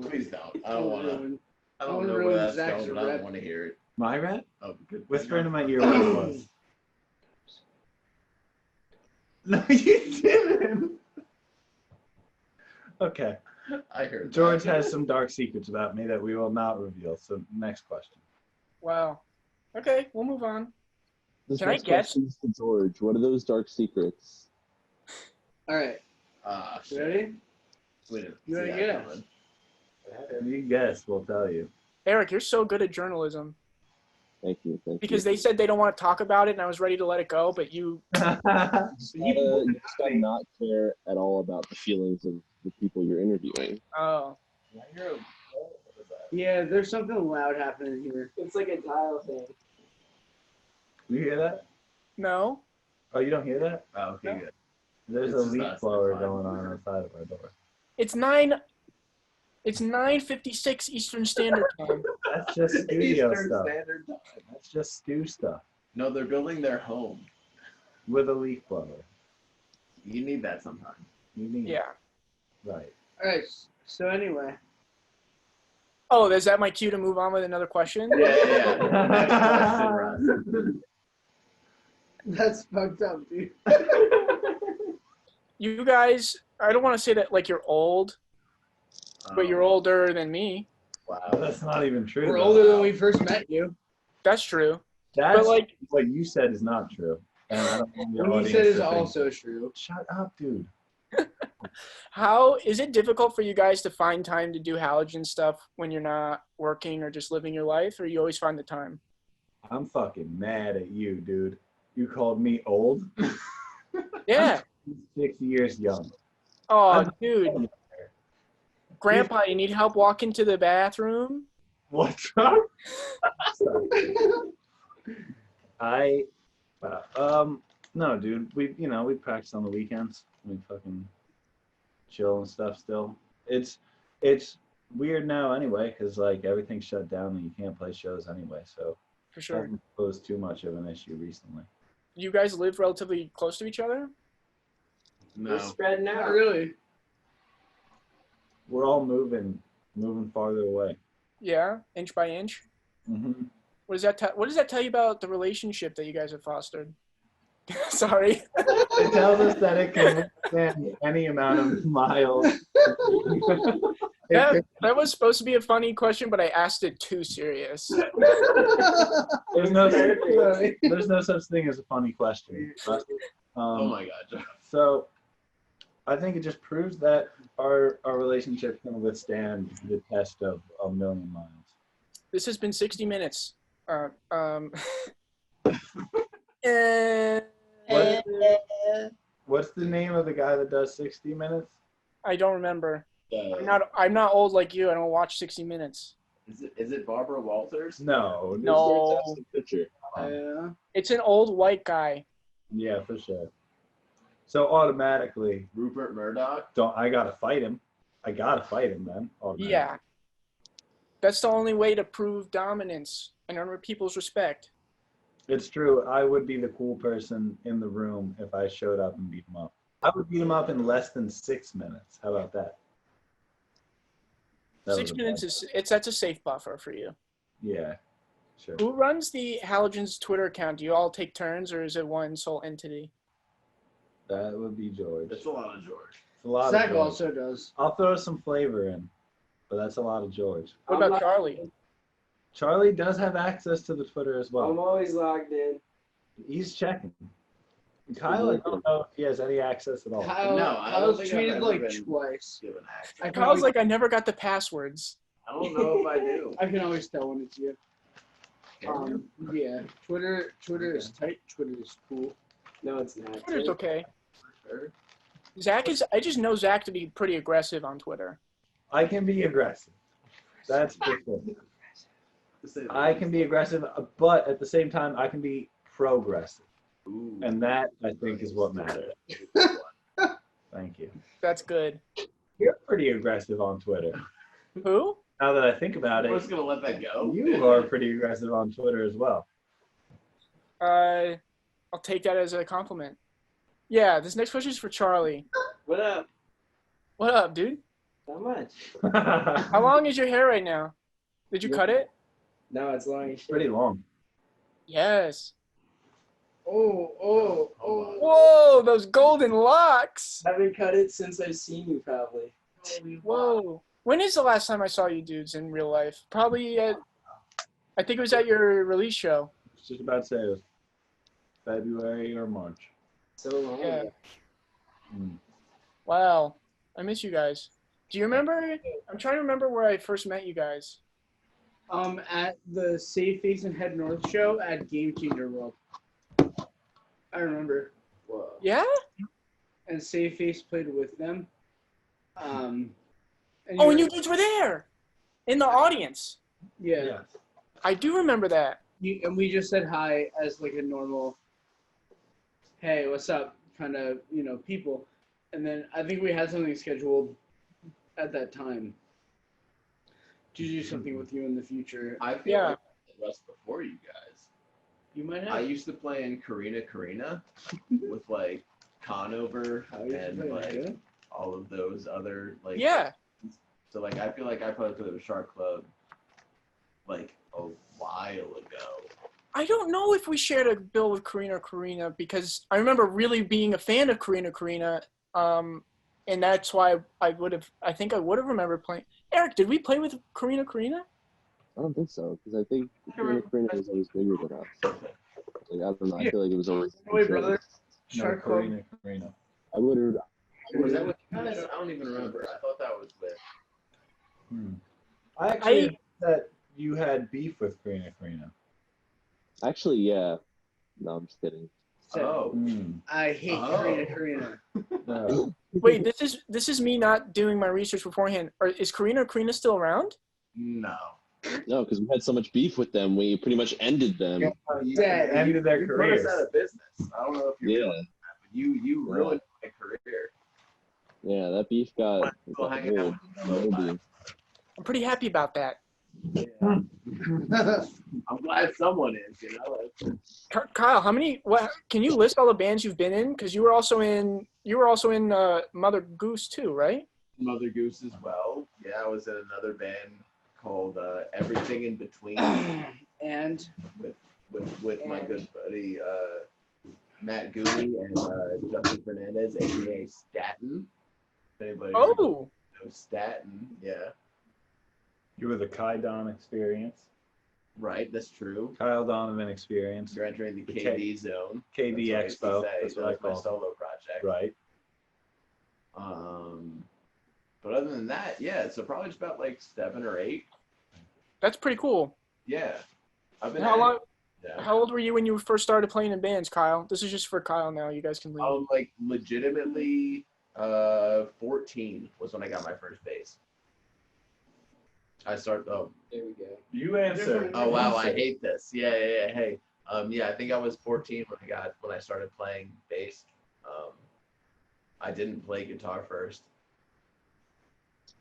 [SPEAKER 7] Please don't. I don't want to.
[SPEAKER 5] ruin-
[SPEAKER 7] I
[SPEAKER 5] I
[SPEAKER 7] don't
[SPEAKER 5] wanna
[SPEAKER 7] know where
[SPEAKER 5] ruin
[SPEAKER 7] that's
[SPEAKER 5] Zach's
[SPEAKER 7] going, but I
[SPEAKER 5] rep.
[SPEAKER 7] don't want to hear it.
[SPEAKER 4] My rat?
[SPEAKER 7] Oh, good.
[SPEAKER 4] Whisper into my ear what it was. No, you didn't. Okay.
[SPEAKER 7] I heard
[SPEAKER 4] George
[SPEAKER 7] that.
[SPEAKER 4] has some dark secrets about me that we will not reveal. So next question.
[SPEAKER 2] Wow. Okay, we'll move on.
[SPEAKER 6] This
[SPEAKER 2] Can I
[SPEAKER 6] next
[SPEAKER 2] guess?
[SPEAKER 6] question is to George. What are those dark secrets?
[SPEAKER 5] All right.
[SPEAKER 7] Shit.
[SPEAKER 5] Ready?
[SPEAKER 7] We didn't
[SPEAKER 5] You
[SPEAKER 7] see
[SPEAKER 5] wanna
[SPEAKER 7] that
[SPEAKER 5] guess?
[SPEAKER 7] coming.
[SPEAKER 4] You guess, we'll tell you.
[SPEAKER 2] Eric, you're so good at journalism.
[SPEAKER 6] Thank you. Thank
[SPEAKER 2] Because
[SPEAKER 6] you.
[SPEAKER 2] they said they don't want to talk about it, and I was ready to let it go, but you.
[SPEAKER 6] You just gotta not care at all about the feelings of the people you're interviewing.
[SPEAKER 2] Oh.
[SPEAKER 5] Yeah, there's something loud happening here.
[SPEAKER 8] It's like a dial thing.
[SPEAKER 4] You hear that?
[SPEAKER 2] No.
[SPEAKER 4] Oh, you don't hear that?
[SPEAKER 7] Oh, okay, good.
[SPEAKER 4] There's
[SPEAKER 7] It's
[SPEAKER 4] a
[SPEAKER 7] just
[SPEAKER 4] leaf
[SPEAKER 7] us,
[SPEAKER 4] blower
[SPEAKER 7] that's fine.
[SPEAKER 4] going on outside of our door.
[SPEAKER 2] It's 9:56 Eastern Standard Time.
[SPEAKER 4] That's just studio
[SPEAKER 7] Eastern
[SPEAKER 4] stuff.
[SPEAKER 7] Standard Time.
[SPEAKER 4] That's just stew stuff
[SPEAKER 7] No, they're building their home.
[SPEAKER 4] with a leaf blower.
[SPEAKER 7] You need that sometime.
[SPEAKER 4] You need
[SPEAKER 2] Yeah.
[SPEAKER 4] Right.
[SPEAKER 5] All right. So anyway,
[SPEAKER 2] Oh, is that my cue to move on with another question?
[SPEAKER 7] Yeah. Next question, Russ.
[SPEAKER 5] that's fucked up, dude.
[SPEAKER 2] You guys, I don't want to say that like you're old, but you're older than me.
[SPEAKER 7] Wow.
[SPEAKER 4] That's not even true.
[SPEAKER 5] We're
[SPEAKER 4] though.
[SPEAKER 5] older than when we first met you.
[SPEAKER 2] That's true.
[SPEAKER 4] That's
[SPEAKER 2] But like,
[SPEAKER 4] what you said is not true. And I don't want the
[SPEAKER 5] What you
[SPEAKER 4] audience
[SPEAKER 5] said is
[SPEAKER 4] to think-
[SPEAKER 5] also true.
[SPEAKER 4] Shut up, dude.
[SPEAKER 2] how is it difficult for you guys to find time to do halogen stuff when you're not working or just living your life, or you always find the time?
[SPEAKER 4] I'm fucking mad at you, dude. You called me old?
[SPEAKER 2] Yeah.
[SPEAKER 4] 6 years young.
[SPEAKER 2] Oh, dude. Grandpa, you need help walking to the bathroom?
[SPEAKER 4] What's up? No, dude. We practice on the weekends. We fucking chill and stuff still. It's weird now anyway, because like everything's shut down and you can't play shows anyway. So
[SPEAKER 2] For
[SPEAKER 4] it
[SPEAKER 2] sure.
[SPEAKER 4] hasn't posed too much of an issue recently.
[SPEAKER 2] You guys live relatively close to each other?
[SPEAKER 8] We're
[SPEAKER 7] No.
[SPEAKER 8] spreading
[SPEAKER 5] Not
[SPEAKER 8] out.
[SPEAKER 5] really.
[SPEAKER 4] We're all moving farther away.
[SPEAKER 2] Yeah, inch by inch.
[SPEAKER 4] Mm-hmm.
[SPEAKER 2] What does that tell you about the relationship that you guys have fostered? Sorry.
[SPEAKER 4] It tells us that it can withstand any amount of miles.
[SPEAKER 2] That was supposed to be a funny question, but I asked it too serious.
[SPEAKER 4] There's no such thing as a funny question. But,
[SPEAKER 7] Oh my God.
[SPEAKER 4] So I think it just proves that our relationship can withstand the test of a million miles.
[SPEAKER 2] This has been 60 minutes.
[SPEAKER 4] What? What's the name of the guy that does 60 Minutes?
[SPEAKER 2] I don't remember.
[SPEAKER 7] Uh,
[SPEAKER 2] I'm not old like you. I don't watch 60 Minutes.
[SPEAKER 7] is it Barbara Walters?
[SPEAKER 4] No.
[SPEAKER 2] No.
[SPEAKER 6] That's the picture.
[SPEAKER 2] It's an old white guy.
[SPEAKER 4] Yeah, for sure. So automatically,
[SPEAKER 7] Rupert Murdoch?
[SPEAKER 4] I gotta fight him. I gotta fight him then. Automatically.
[SPEAKER 2] Yeah. That's the only way to prove dominance and earn people's respect.
[SPEAKER 4] It's true. I would be the cool person in the room if I showed up and beat him up. I would beat him up in less than 6 minutes. How about that? That
[SPEAKER 2] 6
[SPEAKER 4] was
[SPEAKER 2] minutes that's a safe buffer for you.
[SPEAKER 4] Yeah, sure.
[SPEAKER 2] Who runs the Halogens Twitter account? Do you all take turns, or is it one sole entity?
[SPEAKER 4] That would be George.
[SPEAKER 7] That's a lot of George.
[SPEAKER 4] It's a lot
[SPEAKER 5] Zach
[SPEAKER 4] of George.
[SPEAKER 5] also does.
[SPEAKER 4] I'll throw some flavor in, but that's a lot of George.
[SPEAKER 2] What about Charlie?
[SPEAKER 4] Charlie does have access to the Twitter as
[SPEAKER 8] I'm
[SPEAKER 4] well.
[SPEAKER 8] always logged in.
[SPEAKER 4] He's checking. Kyle, I don't know if he has any access at all.
[SPEAKER 5] Kyle,
[SPEAKER 7] No, I don't
[SPEAKER 5] Kyle's
[SPEAKER 7] think I've
[SPEAKER 5] tweeted
[SPEAKER 7] ever
[SPEAKER 5] like
[SPEAKER 7] been
[SPEAKER 5] twice.
[SPEAKER 7] Given access.
[SPEAKER 5] I can
[SPEAKER 2] Kyle's
[SPEAKER 5] always,
[SPEAKER 2] like, I never got the passwords.
[SPEAKER 7] I don't know if I do.
[SPEAKER 5] I can always tell when it's you. Yeah, Twitter is tight. Twitter is cool.
[SPEAKER 8] No, it's not.
[SPEAKER 2] Twitter's okay.
[SPEAKER 7] Sure.
[SPEAKER 2] I just know Zach to be pretty aggressive on Twitter.
[SPEAKER 4] I can be aggressive. That's for sure. I can be aggressive, but at the same time, I can be progressive.
[SPEAKER 7] Ooh.
[SPEAKER 4] And that, I think, is what matters. Thank you.
[SPEAKER 2] That's good.
[SPEAKER 4] You're pretty aggressive on Twitter.
[SPEAKER 2] Who?
[SPEAKER 4] Now that I think about
[SPEAKER 7] I was
[SPEAKER 4] it,
[SPEAKER 7] gonna let that go.
[SPEAKER 4] you are pretty aggressive on Twitter as well.
[SPEAKER 2] I'll take that as a compliment. Yeah, this next question is for Charlie.
[SPEAKER 8] What up?
[SPEAKER 2] What up, dude?
[SPEAKER 8] Not much.
[SPEAKER 2] How long is your hair right now? Did you cut it?
[SPEAKER 8] No, it's long as shit.
[SPEAKER 4] Pretty long.
[SPEAKER 2] Yes.
[SPEAKER 5] Oh.
[SPEAKER 2] Whoa, those golden locks.
[SPEAKER 8] I haven't cut it since I've seen you, probably.
[SPEAKER 2] Whoa. When is the last time I saw you dudes in real life? Probably I think it was at your release show.
[SPEAKER 4] I was just about to say it was February or March.
[SPEAKER 8] So long.
[SPEAKER 2] Yeah.
[SPEAKER 8] ago.
[SPEAKER 2] Wow. I miss you guys. Do you remember? I'm trying to remember where I first met you guys.
[SPEAKER 5] At the Save Face and Head North show at Game Changer World. I remember.
[SPEAKER 8] Whoa.
[SPEAKER 2] Yeah?
[SPEAKER 5] And Save Face played with them. And
[SPEAKER 2] And you dudes were there in the audience.
[SPEAKER 5] Yeah.
[SPEAKER 2] I do remember that.
[SPEAKER 5] And we just said hi as like a normal, hey, what's up, kind of, people. And then I think we had something scheduled at that time to do something with you in the future.
[SPEAKER 7] I feel
[SPEAKER 2] Yeah.
[SPEAKER 7] like Russ before you guys.
[SPEAKER 5] You might have.
[SPEAKER 7] I used to play in Karina with like Conover and like all of those other like.
[SPEAKER 2] Yeah.
[SPEAKER 7] So like I feel like I played for the Shark Club like a while ago.
[SPEAKER 2] I don't know if we shared a bill with Karina because I remember really being a fan of Karina, and that's why I think I would have remembered playing. Eric, did we play with Karina?
[SPEAKER 6] I don't think so, because I think Karina was always bigger than us. Like, I don't know. I feel like it was always.
[SPEAKER 5] Wait, brother.
[SPEAKER 4] No,
[SPEAKER 5] Shark Club.
[SPEAKER 4] Karina.
[SPEAKER 6] I would have.
[SPEAKER 7] Was that with you guys? I don't even remember. I thought that was with.
[SPEAKER 4] I actually heard that you had beef with Karina.
[SPEAKER 6] Actually, yeah. No, I'm just kidding.
[SPEAKER 7] Oh.
[SPEAKER 5] I hate Karina.
[SPEAKER 4] No.
[SPEAKER 2] Wait, this is me not doing my research beforehand. Is Karina still around?
[SPEAKER 7] No.
[SPEAKER 6] No, because we had so much beef with them, we pretty much ended them.
[SPEAKER 5] Dead.
[SPEAKER 4] Ended their
[SPEAKER 7] You put
[SPEAKER 4] careers.
[SPEAKER 7] us out of business. I don't know if you
[SPEAKER 6] Yeah.
[SPEAKER 7] realize that, but you ruined my career.
[SPEAKER 6] Yeah, that beef got
[SPEAKER 7] Still hanging out with you.
[SPEAKER 6] moldy.
[SPEAKER 2] I'm pretty happy about that.
[SPEAKER 7] I'm glad someone is.
[SPEAKER 2] Kyle, what can you list all the bands you've been in? Because you were also in Mother Goose too, right?
[SPEAKER 7] Mother Goose as well. Yeah, I was in another band called Everything in Between
[SPEAKER 5] And
[SPEAKER 7] with my good buddy Matt Goody and Justin Fernandez, aka Staten. If anybody knows Staten, yeah.
[SPEAKER 4] You were the Kai Don experience.
[SPEAKER 7] Right, that's true.
[SPEAKER 4] Kyle Donovan experience.
[SPEAKER 7] You're entering the
[SPEAKER 4] The
[SPEAKER 7] KD zone.
[SPEAKER 4] KD
[SPEAKER 7] That's what I
[SPEAKER 4] Expo.
[SPEAKER 7] used to say.
[SPEAKER 4] That's
[SPEAKER 7] That
[SPEAKER 4] what I
[SPEAKER 7] was my
[SPEAKER 4] call it.
[SPEAKER 7] solo project.
[SPEAKER 4] Right.
[SPEAKER 7] But other than that, yeah, so probably just about like 7 or 8.
[SPEAKER 2] That's pretty cool.
[SPEAKER 7] Yeah. I've been
[SPEAKER 2] How long?
[SPEAKER 7] Yeah.
[SPEAKER 2] How old were you when you first started playing in bands, Kyle? This is just for Kyle now. You guys can leave.
[SPEAKER 7] Like legitimately, 14 was when I got my first bass. I started. Oh,
[SPEAKER 8] There we go.
[SPEAKER 4] You answer.
[SPEAKER 7] oh wow, I hate this. Yeah. Hey, yeah, I think I was 14 when I started playing bass. I didn't play guitar first.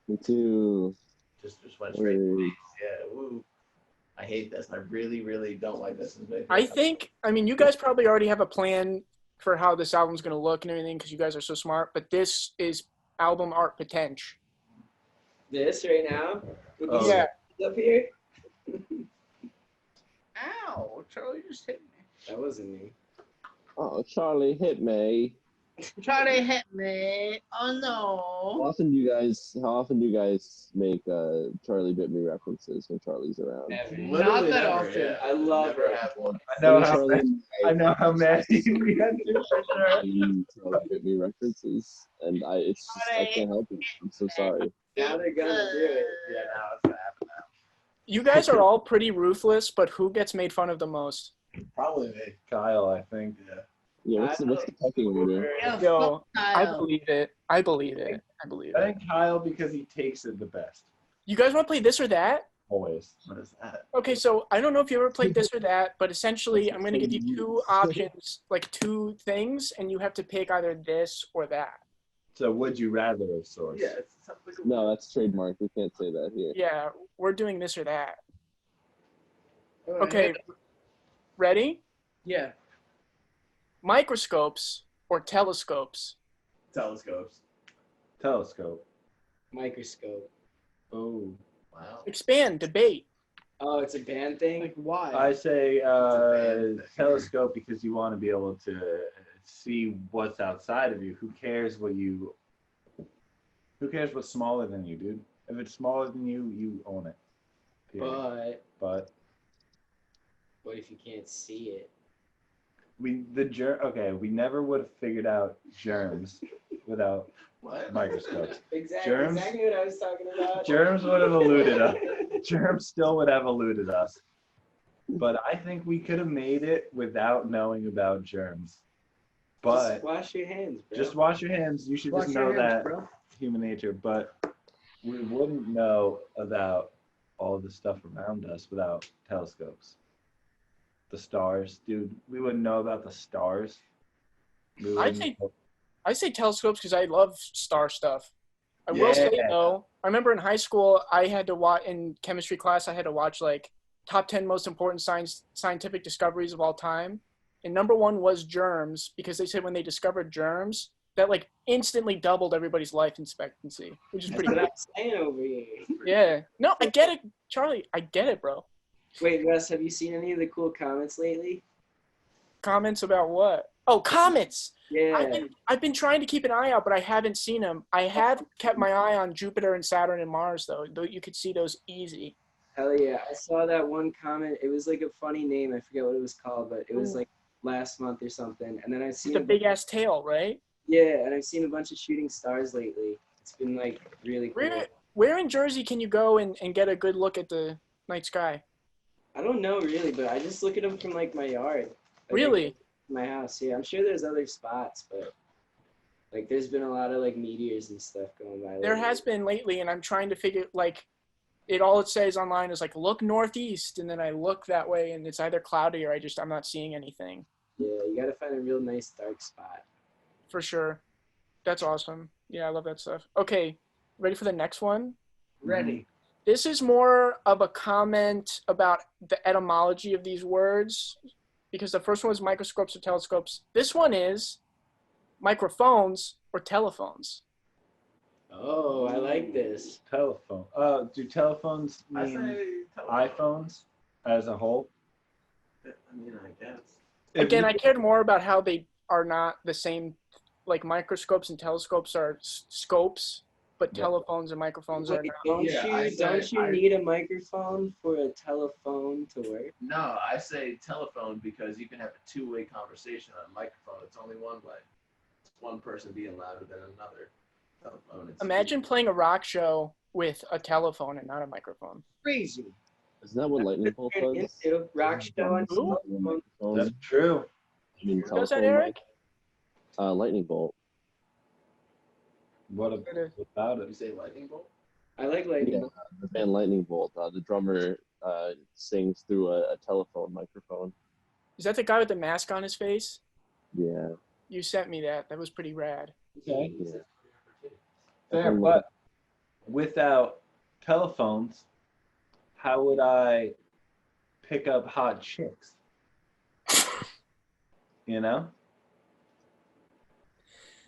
[SPEAKER 6] Me too.
[SPEAKER 7] Just went straight to bass. Yeah. Woo. I hate this. I really, really don't like this.
[SPEAKER 2] I mean, you guys probably already have a plan for how this album's going to look and everything because you guys are so smart, but this is album art potential.
[SPEAKER 8] This right now? With
[SPEAKER 4] Oh.
[SPEAKER 8] these
[SPEAKER 2] Yeah.
[SPEAKER 8] up here?
[SPEAKER 2] Ow, Charlie just hit me.
[SPEAKER 8] That wasn't me.
[SPEAKER 6] Oh, Charlie hit me.
[SPEAKER 2] Charlie hit me. Oh,
[SPEAKER 6] How
[SPEAKER 2] no.
[SPEAKER 6] often do you guys make Charlie bit me references when Charlie's around?
[SPEAKER 8] Never.
[SPEAKER 7] Literally
[SPEAKER 2] that
[SPEAKER 7] never,
[SPEAKER 2] often.
[SPEAKER 7] yeah.
[SPEAKER 8] I love
[SPEAKER 7] never
[SPEAKER 8] it.
[SPEAKER 7] had one.
[SPEAKER 4] I know how many we had to for sure.
[SPEAKER 6] Charlie bit me references, and it's just, I can't help it. I'm so sorry.
[SPEAKER 8] Now they're gonna do it.
[SPEAKER 7] Yeah, now it's gonna happen now.
[SPEAKER 2] You guys are all pretty ruthless, but who gets made fun of the most?
[SPEAKER 7] Probably me.
[SPEAKER 4] Kyle, I think.
[SPEAKER 7] Yeah.
[SPEAKER 6] Yeah, what's the pecking order?
[SPEAKER 2] Yo, I believe it. I believe it. I believe
[SPEAKER 4] I
[SPEAKER 2] it.
[SPEAKER 4] think Kyle because he takes it the best.
[SPEAKER 2] You guys want to play this or that?
[SPEAKER 4] Always.
[SPEAKER 7] What is that?
[SPEAKER 2] Okay, so I don't know if you ever played this or that, but essentially I'm going to give you two options, like two things, and you have to pick either this or that.
[SPEAKER 4] So would you rather of sorts?
[SPEAKER 7] Yeah, it's something like
[SPEAKER 6] No, that's trademark. We can't say that here.
[SPEAKER 2] Yeah, we're doing this or that.
[SPEAKER 5] Go
[SPEAKER 2] Okay,
[SPEAKER 5] ahead.
[SPEAKER 2] ready?
[SPEAKER 5] Yeah.
[SPEAKER 2] Microscopes or telescopes?
[SPEAKER 7] telescopes.
[SPEAKER 4] Telescope.
[SPEAKER 8] Microscope.
[SPEAKER 4] Oh.
[SPEAKER 7] Wow.
[SPEAKER 2] Expand, debate.
[SPEAKER 8] Oh, it's a band thing?
[SPEAKER 5] Like, why?
[SPEAKER 4] I say
[SPEAKER 7] bad thing.
[SPEAKER 4] telescope because you want to be able to see what's outside of you. Who cares what's smaller than you, dude? If it's smaller than you, you own it. Period.
[SPEAKER 8] But
[SPEAKER 4] But
[SPEAKER 8] what if you can't see it?
[SPEAKER 4] we never would have figured out germs without
[SPEAKER 7] What?
[SPEAKER 4] microscopes.
[SPEAKER 8] Exactly,
[SPEAKER 4] Germs?
[SPEAKER 8] exactly what I was talking about.
[SPEAKER 4] Germs would have eluded us. Germs still would have eluded us. But I think we could have made it without knowing about germs. But
[SPEAKER 8] Just wash your hands, bro.
[SPEAKER 4] just wash your hands. You should
[SPEAKER 5] Wash
[SPEAKER 4] just
[SPEAKER 5] your
[SPEAKER 4] know
[SPEAKER 5] hands,
[SPEAKER 4] that
[SPEAKER 5] bro.
[SPEAKER 4] human nature. But we wouldn't know about all the stuff around us without telescopes. The stars, dude. We wouldn't know about the stars. We
[SPEAKER 2] I
[SPEAKER 4] wouldn't
[SPEAKER 2] think-
[SPEAKER 4] know-
[SPEAKER 2] I say telescopes because I love star stuff. I will say
[SPEAKER 4] Yeah.
[SPEAKER 2] though, I remember in high school I had to watch in chemistry class. I had to watch like top 10 most important scientific discoveries of all time, and number one was germs because they said when they discovered germs that like instantly doubled everybody's life expectancy, which is
[SPEAKER 8] That's
[SPEAKER 2] pretty
[SPEAKER 8] what
[SPEAKER 2] good.
[SPEAKER 8] I'm saying over here.
[SPEAKER 2] Yeah, no, I get it, Charlie. I get it, bro.
[SPEAKER 8] Wait, Russ, have you seen any of the cool comments lately?
[SPEAKER 2] Comments about what? Oh, comets.
[SPEAKER 8] Yeah.
[SPEAKER 2] I've been trying to keep an eye out, but I haven't seen them. I have kept my eye on Jupiter and Saturn and Mars, though. You could see those easy.
[SPEAKER 8] Hell yeah. I saw that one comment. It was like a funny name. I forget what it was called, but it was like last month or something. And then I've seen
[SPEAKER 2] It's a big ass tail, right?
[SPEAKER 8] yeah, and I've seen a bunch of shooting stars lately. It's been like really cool.
[SPEAKER 2] Where in Jersey can you go and get a good look at the night sky?
[SPEAKER 8] I don't know really, but I just look at them from like my yard. Like,
[SPEAKER 2] Really?
[SPEAKER 8] my house, yeah. I'm sure there's other spots, but like there's been a lot of like meteors and stuff going by.
[SPEAKER 2] There
[SPEAKER 8] lately.
[SPEAKER 2] has been lately, and I'm trying to figure like all it says online is like look northeast, and then I look that way, and it's either cloudy or I'm not seeing anything.
[SPEAKER 8] Yeah, you gotta find a real nice dark spot.
[SPEAKER 2] For sure. That's awesome. Yeah, I love that stuff. Okay, ready for the next one?
[SPEAKER 5] Ready.
[SPEAKER 2] This is more of a comment about the etymology of these words, because the first one was microscopes or telescopes. This one is microphones or telephones.
[SPEAKER 8] Oh, I like this.
[SPEAKER 4] telephone. Do telephones
[SPEAKER 7] I
[SPEAKER 4] mean
[SPEAKER 7] say
[SPEAKER 4] iPhones as a whole?
[SPEAKER 7] I mean, I guess.
[SPEAKER 2] Again, I cared more about how they are not the same, like microscopes and telescopes are scopes, but
[SPEAKER 4] Yeah.
[SPEAKER 2] telephones and microphones are
[SPEAKER 8] Wait,
[SPEAKER 2] not.
[SPEAKER 8] don't
[SPEAKER 7] Yeah, I
[SPEAKER 8] you
[SPEAKER 7] said
[SPEAKER 8] don't you
[SPEAKER 7] I-
[SPEAKER 8] need a microphone for a telephone to work?
[SPEAKER 7] No, I say telephone because you can have a two-way conversation on a microphone. It's only one way. It's one person being louder than another. Telephone. It's
[SPEAKER 2] Imagine playing a rock show with a telephone and not a microphone.
[SPEAKER 5] Crazy.
[SPEAKER 6] Isn't that what lightning bolt
[SPEAKER 8] Tune
[SPEAKER 6] does?
[SPEAKER 8] into rock show on
[SPEAKER 5] Who?
[SPEAKER 6] Microphone.
[SPEAKER 4] That's true.
[SPEAKER 6] I mean,
[SPEAKER 5] Who does that,
[SPEAKER 6] telephone
[SPEAKER 5] Eric?
[SPEAKER 6] mic. Lightning bolt.
[SPEAKER 4] What about
[SPEAKER 7] You
[SPEAKER 4] it?
[SPEAKER 7] say lightning bolt?
[SPEAKER 8] I like lightning.
[SPEAKER 6] Yeah, the band Lightning Bolt. The drummer sings through a telephone microphone.
[SPEAKER 2] Is that the guy with the mask on his face?
[SPEAKER 6] Yeah.
[SPEAKER 2] You sent me that. That was pretty rad.
[SPEAKER 4] Okay.
[SPEAKER 6] Yeah.
[SPEAKER 4] Fair, but without telephones, how would I pick up hot chicks? You know?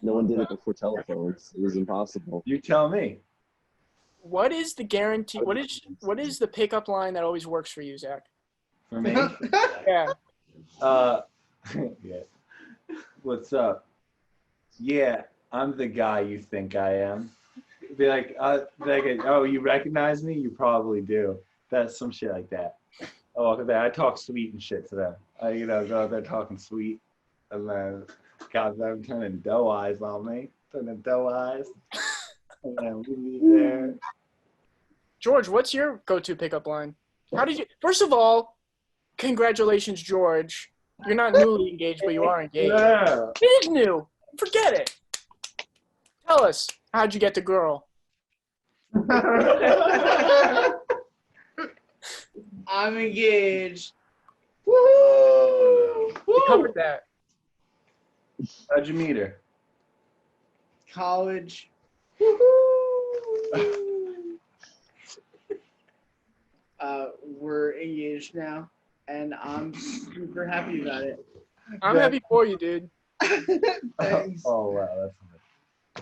[SPEAKER 6] No one did it before telephones. It was impossible.
[SPEAKER 4] You tell me.
[SPEAKER 2] What is the guarantee? What is the pickup line that always works for you, Zach?
[SPEAKER 4] For me?
[SPEAKER 2] Yeah.
[SPEAKER 4] Yeah. What's up? Yeah, I'm the guy you think I am. Be like, oh, you recognize me? You probably do. That's some shit like that. Oh, look at that. I talk sweet and shit to them. I, go out there talking sweet. And then, God, them turning doe eyes on me. Turning doe eyes. And then we meet there.
[SPEAKER 2] George, what's your go-to pickup line? How did you? First of all, congratulations, George. You're not newly engaged, but you are engaged.
[SPEAKER 4] Yeah.
[SPEAKER 2] It is new. Forget it. Tell us, how'd you get the girl?
[SPEAKER 5] I'm engaged.
[SPEAKER 4] Woo!
[SPEAKER 2] We covered that.
[SPEAKER 4] How'd you meet her?
[SPEAKER 5] College. We're engaged now, and I'm super happy about it.
[SPEAKER 2] I'm happy for you, dude.
[SPEAKER 5] Thanks.
[SPEAKER 4] Oh, wow. That's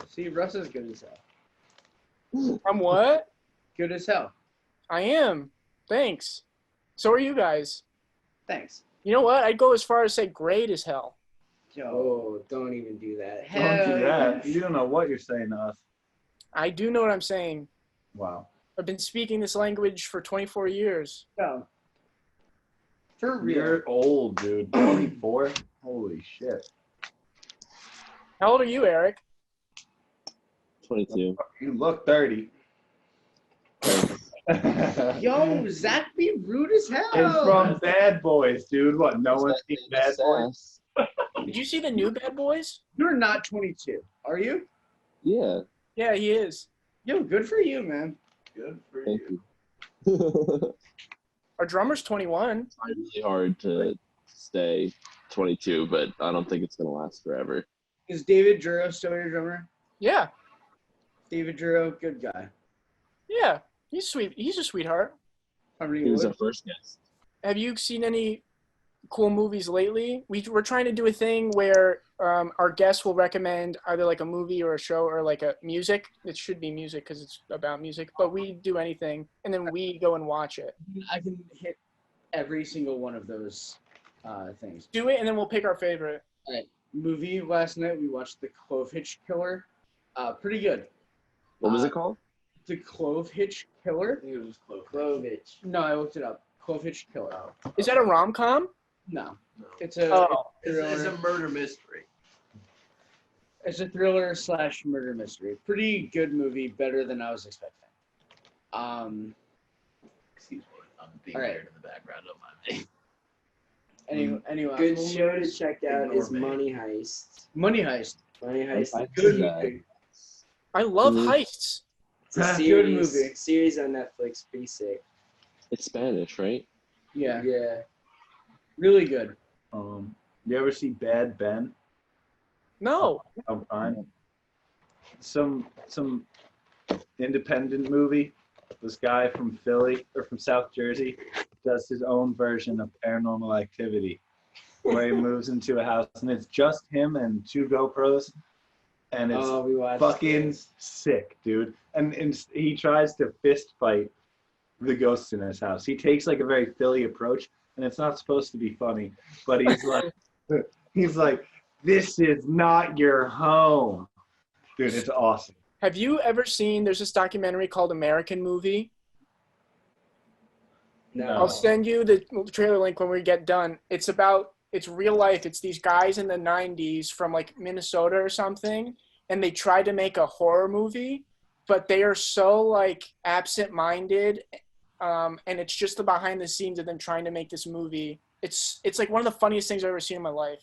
[SPEAKER 4] nice.
[SPEAKER 5] See, Russ is good as hell.
[SPEAKER 2] I'm what?
[SPEAKER 5] Good as hell.
[SPEAKER 2] I am. Thanks. So are you guys.
[SPEAKER 5] Thanks.
[SPEAKER 2] You know what? I'd go as far as say great as hell.
[SPEAKER 5] Yo.
[SPEAKER 8] Oh, don't even do that.
[SPEAKER 4] Don't do that.
[SPEAKER 5] Hell
[SPEAKER 4] You don't know what you're saying to us.
[SPEAKER 2] I do know what I'm saying.
[SPEAKER 4] Wow.
[SPEAKER 2] I've been speaking this language for 24 years.
[SPEAKER 5] Yo. For real.
[SPEAKER 4] You're old, dude. 24? Holy shit.
[SPEAKER 2] How old are you, Eric?
[SPEAKER 6] 22.
[SPEAKER 4] You look 30.
[SPEAKER 5] Yo, Zach be rude as hell.
[SPEAKER 4] It's from Bad Boys, dude. What? No one's seen Bad Boys?
[SPEAKER 2] Did you see the new Bad Boys?
[SPEAKER 5] You're not 22, are you?
[SPEAKER 6] Yeah.
[SPEAKER 2] Yeah, he is.
[SPEAKER 5] Yo, good for you, man.
[SPEAKER 7] Good for
[SPEAKER 6] Thank
[SPEAKER 7] you.
[SPEAKER 6] you.
[SPEAKER 2] Our drummer's 21.
[SPEAKER 6] It's really hard to stay 22, but I don't think it's going to last forever.
[SPEAKER 5] Is David Duro still your drummer?
[SPEAKER 2] Yeah.
[SPEAKER 5] David Duro, good guy.
[SPEAKER 2] Yeah. He's sweet. He's a sweetheart.
[SPEAKER 6] He was our first guest.
[SPEAKER 2] Have you seen any cool movies lately? We're trying to do a thing where our guests will recommend either like a movie or a show or like a music. It should be music because it's about music, but we do anything and then we go and watch it.
[SPEAKER 5] I can hit every single one of those things.
[SPEAKER 2] Do it and then we'll pick our favorite.
[SPEAKER 5] All right. Movie last night, we watched The Clove Hitch Killer. Pretty good.
[SPEAKER 6] What was it called?
[SPEAKER 5] The Clove Hitch Killer?
[SPEAKER 7] I think it was just close.
[SPEAKER 8] Clovich.
[SPEAKER 5] No, I looked it up. Clove Hitch Killer.
[SPEAKER 2] Is that a rom-com?
[SPEAKER 5] No.
[SPEAKER 7] No.
[SPEAKER 5] It's a
[SPEAKER 2] Oh.
[SPEAKER 7] It's a murder mystery.
[SPEAKER 5] It's a thriller / murder mystery. Pretty good movie, better than I was expecting.
[SPEAKER 7] Excuse me. I'm being
[SPEAKER 5] All right.
[SPEAKER 7] weird in the background. Don't mind me.
[SPEAKER 5] Anyway,
[SPEAKER 8] Good show to check out is
[SPEAKER 7] Ignore me.
[SPEAKER 8] Money Heist.
[SPEAKER 5] Money Heist.
[SPEAKER 8] Money Heist.
[SPEAKER 6] I
[SPEAKER 5] Good
[SPEAKER 6] see that.
[SPEAKER 5] movie.
[SPEAKER 2] I love
[SPEAKER 6] Mhm.
[SPEAKER 2] heists.
[SPEAKER 8] It's a
[SPEAKER 5] Good
[SPEAKER 8] series.
[SPEAKER 5] movie.
[SPEAKER 8] Series on Netflix. Pretty sick.
[SPEAKER 6] It's Spanish, right?
[SPEAKER 5] Yeah,
[SPEAKER 8] Yeah.
[SPEAKER 5] really good.
[SPEAKER 4] You ever see Bad Ben?
[SPEAKER 2] No.
[SPEAKER 4] On Prime? Some independent movie. This guy from Philly or from South Jersey does his own version of Paranormal Activity, where he moves into a house and it's just him and 2 GoPros, and it's
[SPEAKER 8] Oh, we watched
[SPEAKER 4] fucking
[SPEAKER 8] this.
[SPEAKER 4] sick, dude. And he tries to fist fight the ghosts in his house. He takes like a very Philly approach, and it's not supposed to be funny, but he's like, this is not your home, dude. It's awesome.
[SPEAKER 2] Have you ever seen, there's this documentary called American Movie?
[SPEAKER 8] No.
[SPEAKER 2] I'll send you the trailer link when we get done. It's real life. It's these guys in the 90s from like Minnesota or something, and they tried to make a horror movie, but they are so like absent-minded and it's just the behind the scenes of them trying to make this movie. It's like one of the funniest things I've ever seen in my life.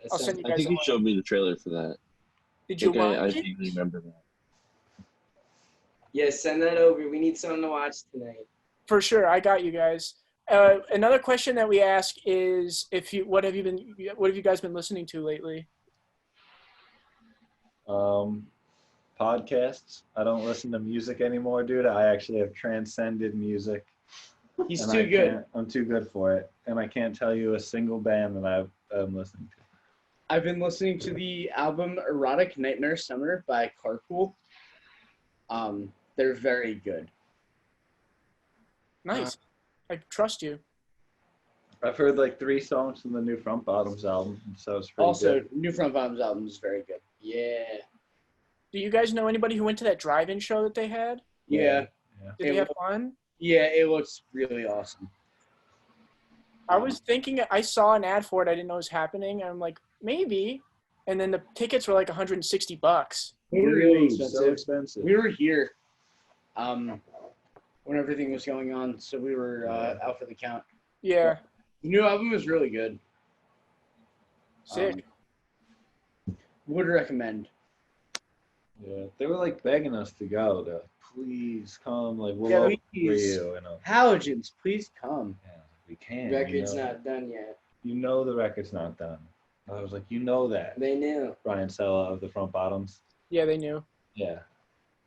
[SPEAKER 8] That
[SPEAKER 2] I'll
[SPEAKER 8] sounds-
[SPEAKER 2] send you
[SPEAKER 6] I
[SPEAKER 2] guys
[SPEAKER 6] think
[SPEAKER 2] a
[SPEAKER 6] you
[SPEAKER 2] link.
[SPEAKER 6] showed me the trailer for that.
[SPEAKER 2] Did you watch
[SPEAKER 6] I
[SPEAKER 2] it?
[SPEAKER 6] vaguely remember that.
[SPEAKER 8] Yeah, send that over. We need something to watch tonight.
[SPEAKER 2] For sure, I got you guys. Another question that we ask is what have you guys been listening to lately?
[SPEAKER 4] Podcasts. I don't listen to music anymore, dude. I actually have transcended music.
[SPEAKER 5] He's
[SPEAKER 4] and
[SPEAKER 5] too
[SPEAKER 4] I
[SPEAKER 5] good.
[SPEAKER 4] can't- I'm too good for it, and I can't tell you a single band that I'm listening to.
[SPEAKER 5] I've been listening to the album Erotic Nightmare Summer by Carpool. They're very good.
[SPEAKER 2] Nice. I trust you.
[SPEAKER 4] I've heard like 3 songs from the new Front Bottoms album, so it's pretty
[SPEAKER 5] Also,
[SPEAKER 4] good.
[SPEAKER 5] New Front Bottoms album is very good.
[SPEAKER 8] Yeah.
[SPEAKER 2] Do you guys know anybody who went to that drive-in show that they had?
[SPEAKER 5] Yeah.
[SPEAKER 2] Did they have fun?
[SPEAKER 5] Yeah, it looks really awesome.
[SPEAKER 2] I was thinking, I saw an ad for it. I didn't know it was happening. And I'm like, maybe. And then the tickets were like $160.
[SPEAKER 5] Really
[SPEAKER 4] Ooh, so
[SPEAKER 5] expensive.
[SPEAKER 4] expensive.
[SPEAKER 5] We were here when everything was going on, so we were out for the count.
[SPEAKER 2] Yeah,
[SPEAKER 5] The new album is really good.
[SPEAKER 2] sick.
[SPEAKER 5] Would recommend.
[SPEAKER 4] Yeah, they were like begging us to go. They're like, please come, like we'll
[SPEAKER 5] Yeah,
[SPEAKER 4] open for
[SPEAKER 5] please.
[SPEAKER 4] you. And
[SPEAKER 5] Halogens, please come.
[SPEAKER 4] yeah, we can.
[SPEAKER 8] Record's
[SPEAKER 4] you know?
[SPEAKER 8] not done yet.
[SPEAKER 4] You know the record's not done. I was like, you know that.
[SPEAKER 8] They knew.
[SPEAKER 4] Brian Sella of the Front Bottoms.
[SPEAKER 2] Yeah, they knew.
[SPEAKER 4] Yeah.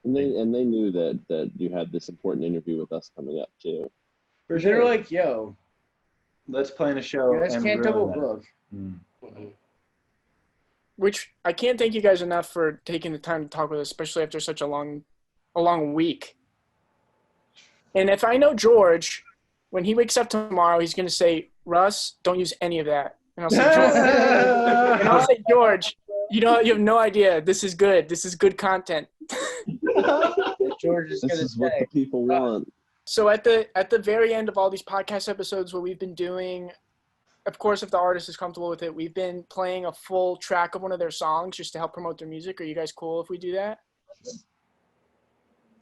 [SPEAKER 6] And they knew that you had this important interview with us coming up too.
[SPEAKER 5] For They're like, yo,
[SPEAKER 4] Let's plan a show.
[SPEAKER 5] you guys
[SPEAKER 4] and
[SPEAKER 5] can't
[SPEAKER 4] ruin
[SPEAKER 5] double
[SPEAKER 4] that.
[SPEAKER 5] book.
[SPEAKER 4] Mm.
[SPEAKER 2] Which I can't thank you guys enough for taking the time to talk with us, especially after such a long week. And if I know George, when he wakes up tomorrow, he's gonna say, "Russ, don't use any of that." And I'll say, George, you have no idea. This is good. This is good content.
[SPEAKER 5] George is
[SPEAKER 6] This
[SPEAKER 5] gonna
[SPEAKER 6] is what
[SPEAKER 5] say.
[SPEAKER 6] the people want.
[SPEAKER 2] So at the very end of all these podcast episodes, what we've been doing, of course, if the artist is comfortable with it, we've been playing a full track of one of their songs just to help promote their music. Are you guys cool if we do that?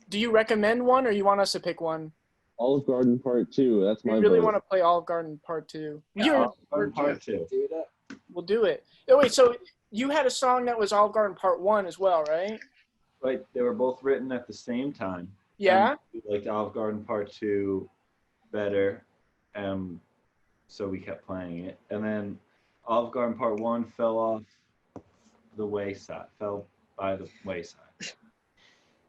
[SPEAKER 2] Do you recommend one, or you want us to pick one?
[SPEAKER 6] Olive Garden Part 2. That's
[SPEAKER 2] We
[SPEAKER 6] my
[SPEAKER 2] really
[SPEAKER 6] vote.
[SPEAKER 2] want to play Olive Garden Part 2.
[SPEAKER 4] Yeah, part 2.
[SPEAKER 8] Do that.
[SPEAKER 2] We'll do it. Oh, wait, so you had a song that was Olive Garden Part 1 as well, right?
[SPEAKER 4] Right, they were both written at the same time.
[SPEAKER 2] Yeah?
[SPEAKER 4] We liked Olive Garden Part 2 better, so we kept playing it. And then Olive Garden Part 1 fell by the wayside.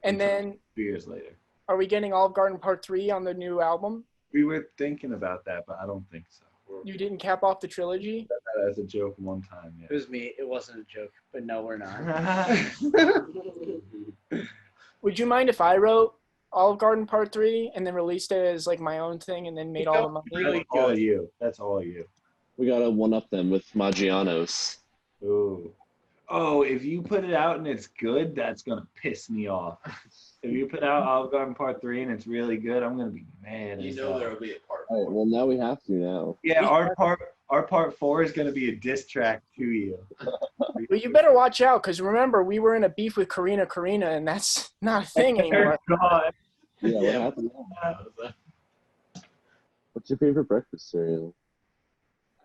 [SPEAKER 2] And then
[SPEAKER 4] 2 years later.
[SPEAKER 2] are we getting Olive Garden Part 3 on the new album?
[SPEAKER 4] We were thinking about that, but I don't think so.
[SPEAKER 2] You didn't cap off the trilogy?
[SPEAKER 4] That as a joke one time,
[SPEAKER 5] It was me. It wasn't a joke, but no, we're not.
[SPEAKER 4] yeah.
[SPEAKER 2] Would you mind if I wrote Olive Garden Part 3 and then released it as like my own thing and then made all the money?
[SPEAKER 5] Really
[SPEAKER 4] That's all
[SPEAKER 5] good.
[SPEAKER 4] you. That's all you.
[SPEAKER 6] We gotta one up them with Maggiano's.
[SPEAKER 4] Ooh. Oh, if you put it out and it's good, that's gonna piss me off. If you put out Olive Garden Part 3 and it's really good, I'm gonna be mad.
[SPEAKER 7] You
[SPEAKER 4] as
[SPEAKER 7] know
[SPEAKER 4] hell.
[SPEAKER 7] there will be a part
[SPEAKER 6] All right, well now we have to now.
[SPEAKER 4] Yeah, our part 4 is gonna be a diss track to you.
[SPEAKER 2] Well, you better watch out because remember, we were in a beef with Karina, and that's not a thing anymore.
[SPEAKER 4] God.
[SPEAKER 6] Yeah, what happened now? What's your favorite breakfast cereal?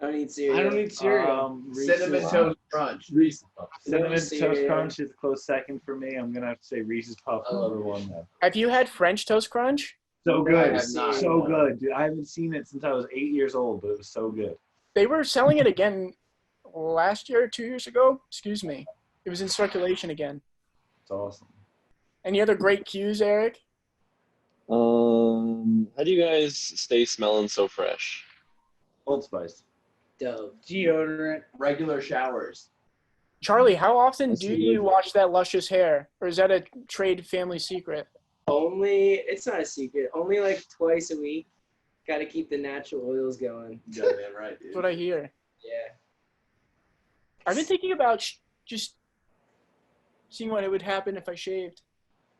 [SPEAKER 8] I don't eat cereal.
[SPEAKER 5] I don't eat cereal.
[SPEAKER 7] Cinnamon
[SPEAKER 4] Reese's-
[SPEAKER 7] Toast Crunch. Reese's Puffs.
[SPEAKER 4] Cinnamon
[SPEAKER 8] No
[SPEAKER 4] Toast
[SPEAKER 8] cereal.
[SPEAKER 4] Crunch is a close second for me. I'm gonna have to say Reese's Puffs
[SPEAKER 7] I love
[SPEAKER 4] number 1 though.
[SPEAKER 2] Have you had French Toast Crunch?
[SPEAKER 4] So
[SPEAKER 8] No,
[SPEAKER 4] good,
[SPEAKER 8] I have not.
[SPEAKER 4] so good, dude. I haven't seen it since I was 8 years old, but it was so good.
[SPEAKER 2] They were selling it again last year, 2 years ago. Excuse me. It was in circulation again.
[SPEAKER 4] It's awesome.
[SPEAKER 2] Any other great cues, Eric?
[SPEAKER 6] How do you guys stay smelling so fresh?
[SPEAKER 4] Old Spice.
[SPEAKER 8] Dove.
[SPEAKER 5] Deodorant.
[SPEAKER 7] Regular showers.
[SPEAKER 2] Charlie, how often
[SPEAKER 6] That's
[SPEAKER 2] do
[SPEAKER 6] good.
[SPEAKER 2] you wash that luscious hair? Or is that a trade family secret?
[SPEAKER 8] It's not a secret. Only like twice a week. Got to keep the natural oils going.
[SPEAKER 7] You got it right, dude.
[SPEAKER 2] That's what I hear.
[SPEAKER 8] Yeah.
[SPEAKER 2] I've been thinking about just seeing what it would happen if I shaved.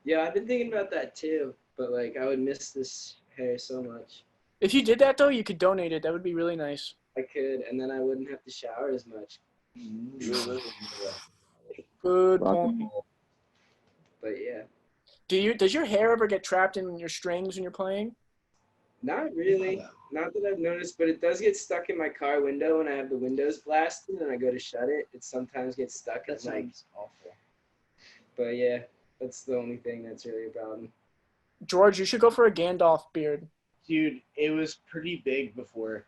[SPEAKER 8] Yeah, I've been thinking about that too. But like, I would miss this hair so much.
[SPEAKER 2] If you did that, though, you could donate it. That would be really nice.
[SPEAKER 8] I could, and then I wouldn't have to shower as much.
[SPEAKER 2] Good
[SPEAKER 6] Rock and
[SPEAKER 2] point.
[SPEAKER 6] roll.
[SPEAKER 8] But yeah.
[SPEAKER 2] Does your hair ever get trapped in your strings when you're playing?
[SPEAKER 8] Not really. Not that I've noticed, but it does get stuck in my car window when I have the windows blasted and I go to shut it. It sometimes gets stuck.
[SPEAKER 5] That
[SPEAKER 8] At night.
[SPEAKER 5] sounds awful.
[SPEAKER 8] But yeah, that's the only thing that's really a problem.
[SPEAKER 2] George, you should go for a Gandalf beard.
[SPEAKER 5] Dude, it was pretty big before.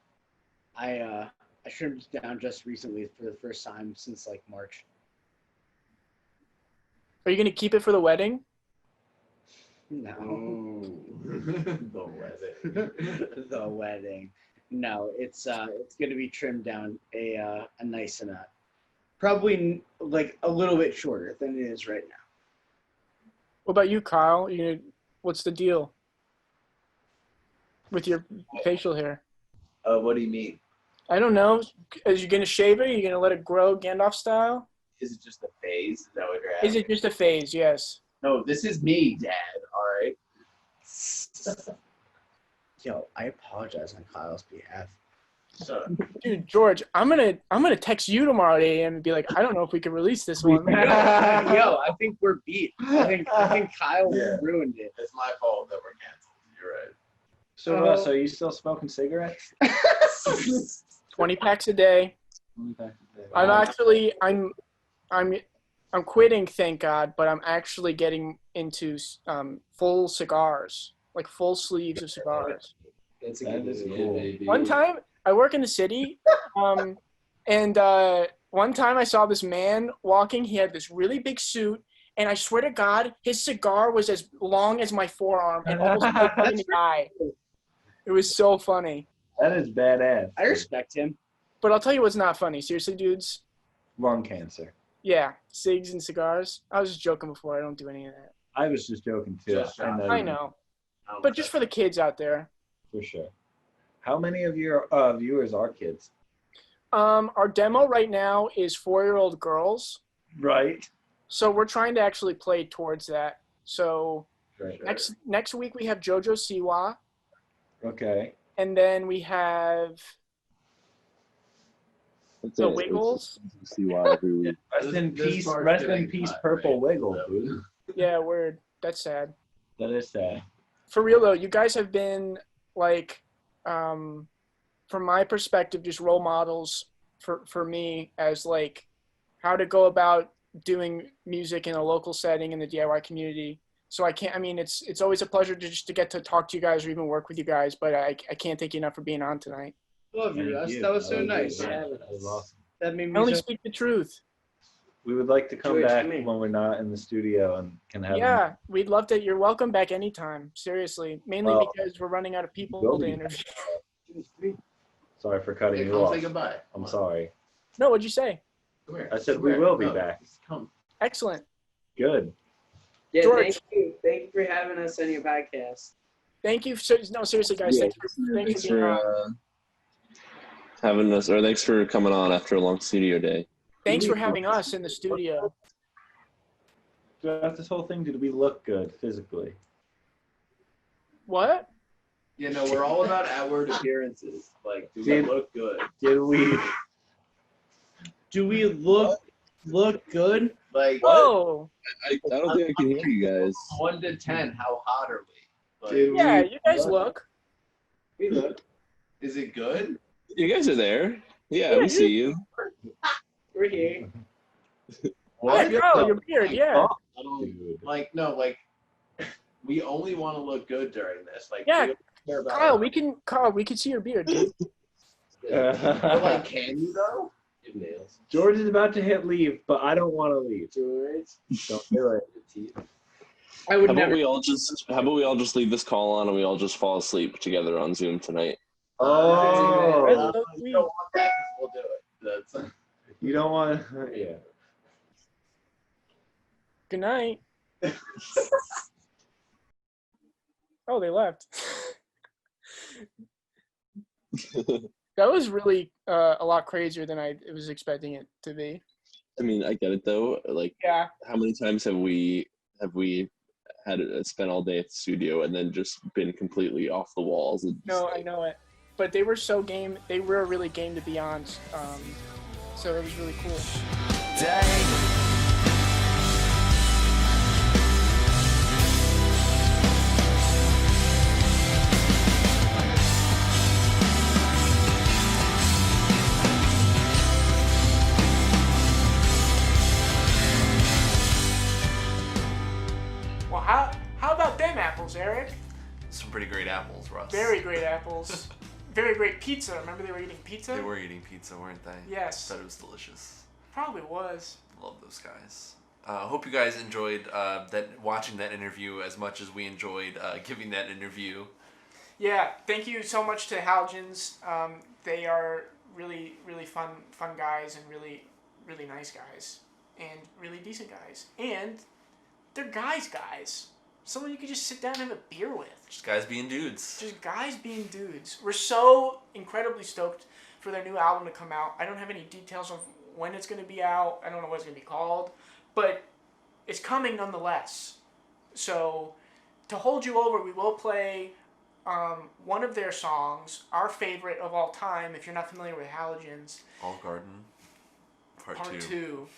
[SPEAKER 5] I trimmed it down just recently for the first time since like March.
[SPEAKER 2] Are you gonna keep it for the wedding?
[SPEAKER 5] No.
[SPEAKER 7] The wedding.
[SPEAKER 5] The wedding. No, it's gonna be trimmed down a nice amount. Probably like a little bit shorter than it is right now.
[SPEAKER 2] What about you, Kyle? What's the deal with your facial hair?
[SPEAKER 7] What do you mean?
[SPEAKER 2] I don't know. Are you gonna shave it? Are you gonna let it grow Gandalf style?
[SPEAKER 7] Is it just a phase? Is that what you're
[SPEAKER 2] Is
[SPEAKER 7] asking?
[SPEAKER 2] it just a phase? Yes.
[SPEAKER 7] No, this is me, Dad. All right.
[SPEAKER 5] Yo, I apologize on Kyle's behalf.
[SPEAKER 7] Shut up.
[SPEAKER 2] Dude, George, I'm gonna text you tomorrow at 8 a.m. and be like, I don't know if we can release this one.
[SPEAKER 5] Yo, I think we're beat. I think Kyle
[SPEAKER 7] Yeah.
[SPEAKER 5] ruined it.
[SPEAKER 7] It's my fault that we're canceled. You're right.
[SPEAKER 4] So, Russ, are you still smoking cigarettes?
[SPEAKER 2] 20 packs a day. I'm quitting, thank God, but I'm actually getting into full cigars, like full sleeves of cigars.
[SPEAKER 8] That's a
[SPEAKER 4] That
[SPEAKER 8] good
[SPEAKER 4] is
[SPEAKER 8] movie.
[SPEAKER 4] cool.
[SPEAKER 2] One time, I work in the city, and one time I saw this man walking. He had this really big suit, and I swear to God, his cigar was as long as my forearm and almost poked me in the eye. It was so funny.
[SPEAKER 4] That is badass.
[SPEAKER 5] I respect him.
[SPEAKER 2] But I'll tell you what's not funny. Seriously, dudes.
[SPEAKER 4] Lung cancer.
[SPEAKER 2] Yeah, cigs and cigars. I was just joking before. I don't do any of that.
[SPEAKER 4] I was just joking too.
[SPEAKER 7] Just
[SPEAKER 2] I
[SPEAKER 4] you-
[SPEAKER 2] know. But just for the kids out there.
[SPEAKER 4] For sure. How many of your viewers are kids?
[SPEAKER 2] Our demo right now is 4-year-old girls.
[SPEAKER 4] Right.
[SPEAKER 2] So we're trying to actually play towards that. So
[SPEAKER 4] Right.
[SPEAKER 2] next week we have JoJo Siwa,
[SPEAKER 4] Okay.
[SPEAKER 2] and then we have
[SPEAKER 6] That's
[SPEAKER 2] the
[SPEAKER 6] it.
[SPEAKER 2] Wiggles.
[SPEAKER 6] See why every week.
[SPEAKER 4] Rest in
[SPEAKER 7] This
[SPEAKER 4] peace.
[SPEAKER 7] part's
[SPEAKER 4] Rest in
[SPEAKER 7] getting
[SPEAKER 4] peace,
[SPEAKER 7] cut,
[SPEAKER 4] Purple
[SPEAKER 7] right?
[SPEAKER 4] Wiggle,
[SPEAKER 7] So-
[SPEAKER 4] dude.
[SPEAKER 2] Yeah, word. That's sad.
[SPEAKER 4] That is sad.
[SPEAKER 2] For real though, you guys have been like, from my perspective, just role models for me as like how to go about doing music in a local setting in the DIY community. So it's always a pleasure to get to talk to you guys or even work with you guys, but I can't thank you enough for being on tonight.
[SPEAKER 5] Love you,
[SPEAKER 4] Thank
[SPEAKER 5] Russ.
[SPEAKER 4] you.
[SPEAKER 5] That was so
[SPEAKER 4] That
[SPEAKER 5] nice.
[SPEAKER 4] good. That was awesome.
[SPEAKER 5] That made
[SPEAKER 2] I
[SPEAKER 5] me
[SPEAKER 2] only
[SPEAKER 5] so
[SPEAKER 2] speak the truth.
[SPEAKER 4] We would like to come
[SPEAKER 8] George,
[SPEAKER 4] back
[SPEAKER 8] come here.
[SPEAKER 4] when we're not in the studio and can have.
[SPEAKER 2] Yeah, we'd love to. You're welcome back anytime. Seriously, mainly
[SPEAKER 4] Well,
[SPEAKER 2] because we're running out of people
[SPEAKER 4] will
[SPEAKER 2] to
[SPEAKER 4] be.
[SPEAKER 2] interview.
[SPEAKER 4] Sorry for cutting
[SPEAKER 7] Hey,
[SPEAKER 4] you
[SPEAKER 7] come
[SPEAKER 4] off.
[SPEAKER 7] say goodbye.
[SPEAKER 4] I'm sorry.
[SPEAKER 2] No, what'd you say?
[SPEAKER 7] Come here.
[SPEAKER 4] I said
[SPEAKER 7] Come
[SPEAKER 4] we
[SPEAKER 7] here.
[SPEAKER 4] will be
[SPEAKER 7] No,
[SPEAKER 4] back.
[SPEAKER 7] just Come.
[SPEAKER 2] Excellent.
[SPEAKER 4] Good.
[SPEAKER 8] Yeah,
[SPEAKER 2] George.
[SPEAKER 8] thank you. Thank you for having us on your podcast.
[SPEAKER 2] Thank you. No, seriously, guys.
[SPEAKER 6] Yeah,
[SPEAKER 2] Thanks for being on.
[SPEAKER 6] Having us, or thanks for coming on after a long studio day.
[SPEAKER 2] Thanks for having us in the studio.
[SPEAKER 4] Throughout this whole thing, did we look good physically?
[SPEAKER 2] What?
[SPEAKER 7] Yeah, no, we're all about outward appearances. Like, do we
[SPEAKER 4] Did-
[SPEAKER 7] look good?
[SPEAKER 4] Did we?
[SPEAKER 5] Do we look good?
[SPEAKER 7] Like,
[SPEAKER 2] Oh,
[SPEAKER 6] I don't think I can hear you guys.
[SPEAKER 7] 1 to 10, how hot are we? Like,
[SPEAKER 4] Did
[SPEAKER 2] yeah.
[SPEAKER 4] we-
[SPEAKER 2] You guys look.
[SPEAKER 8] We look.
[SPEAKER 7] is it good?
[SPEAKER 6] You guys are there. Yeah,
[SPEAKER 2] Yeah,
[SPEAKER 6] we see you.
[SPEAKER 8] We're here.
[SPEAKER 2] Yeah, Kyle, your beard. Yeah.
[SPEAKER 7] I don't,
[SPEAKER 4] Dude.
[SPEAKER 7] like, no, like, we only want to look good during this. Like,
[SPEAKER 2] Yeah,
[SPEAKER 7] we don't care about
[SPEAKER 2] Kyle, we can see your beard, dude.
[SPEAKER 7] But, like, can you, though? Your nails.
[SPEAKER 4] George is about to hit leave, but I don't want to leave.
[SPEAKER 8] George.
[SPEAKER 4] Don't do it.
[SPEAKER 5] I would
[SPEAKER 6] How about
[SPEAKER 5] never.
[SPEAKER 6] we all just leave this call on and we all just fall asleep together on Zoom tonight?
[SPEAKER 4] Oh,
[SPEAKER 2] That's so
[SPEAKER 7] We
[SPEAKER 2] sweet.
[SPEAKER 7] don't want that 'cause we'll do it. That's,
[SPEAKER 4] you don't want. Yeah.
[SPEAKER 2] Good night. Oh, they left. That was really a lot crazier than I was expecting it to be.
[SPEAKER 6] I mean, I get it though. Like,
[SPEAKER 2] Yeah.
[SPEAKER 6] how many times have we had spent all day at the studio and then just been completely off the walls? And
[SPEAKER 2] No, I know it. But they were so game. They were really game to be on. So it was really cool.
[SPEAKER 3] Day.
[SPEAKER 2] Eric.
[SPEAKER 1] Some pretty great apples, Russ.
[SPEAKER 2] Very great apples. Very great pizza. Remember they were eating pizza?
[SPEAKER 1] They were eating pizza, weren't they?
[SPEAKER 2] Yes.
[SPEAKER 1] Thought it was delicious.
[SPEAKER 2] Probably was.
[SPEAKER 1] Love those guys. Hope you guys enjoyed watching that interview as much as we enjoyed giving that interview.
[SPEAKER 2] Yeah, thank you so much to Halogens. They are really, really fun guys and really, really nice guys and really decent guys. And they're guys. Someone you could just sit down and have a beer with.
[SPEAKER 1] Just guys being dudes.
[SPEAKER 2] Just guys being dudes. We're so incredibly stoked for their new album to come out. I don't have any details of when it's going to be out. I don't know what it's going to be called. But it's coming nonetheless. So to hold you over, we will play one of their songs, our favorite of all time, if you're not familiar with Halogens.
[SPEAKER 1] Olive Garden, Part 2.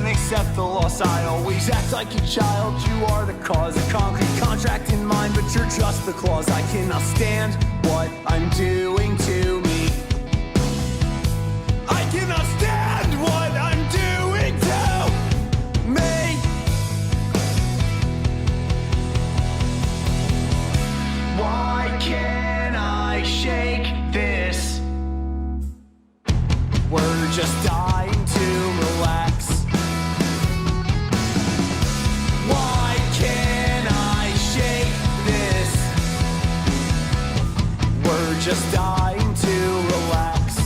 [SPEAKER 3] Accept the loss. I always act like a child. You are the cause. A concrete contract in mind, but you're just the clause. I cannot stand what I'm doing to me. I cannot stand what I'm doing to me. Why can't I shake this? We're just dying to relax. Just dying to relax.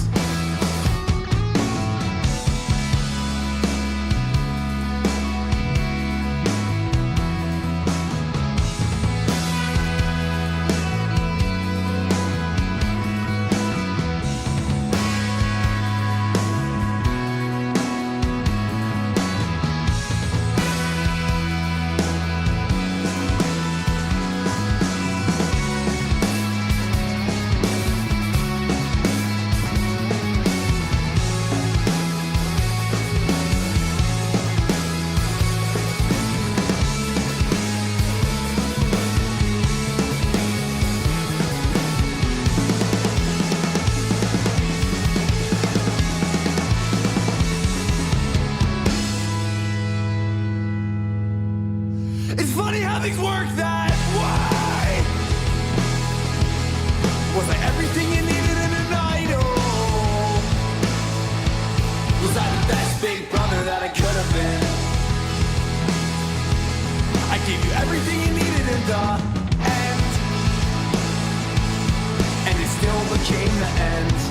[SPEAKER 3] It's funny how things work that way. Was I everything you needed in an idol? Was I the best big brother that I could have been? I gave you everything you needed in the end, and it still became the end.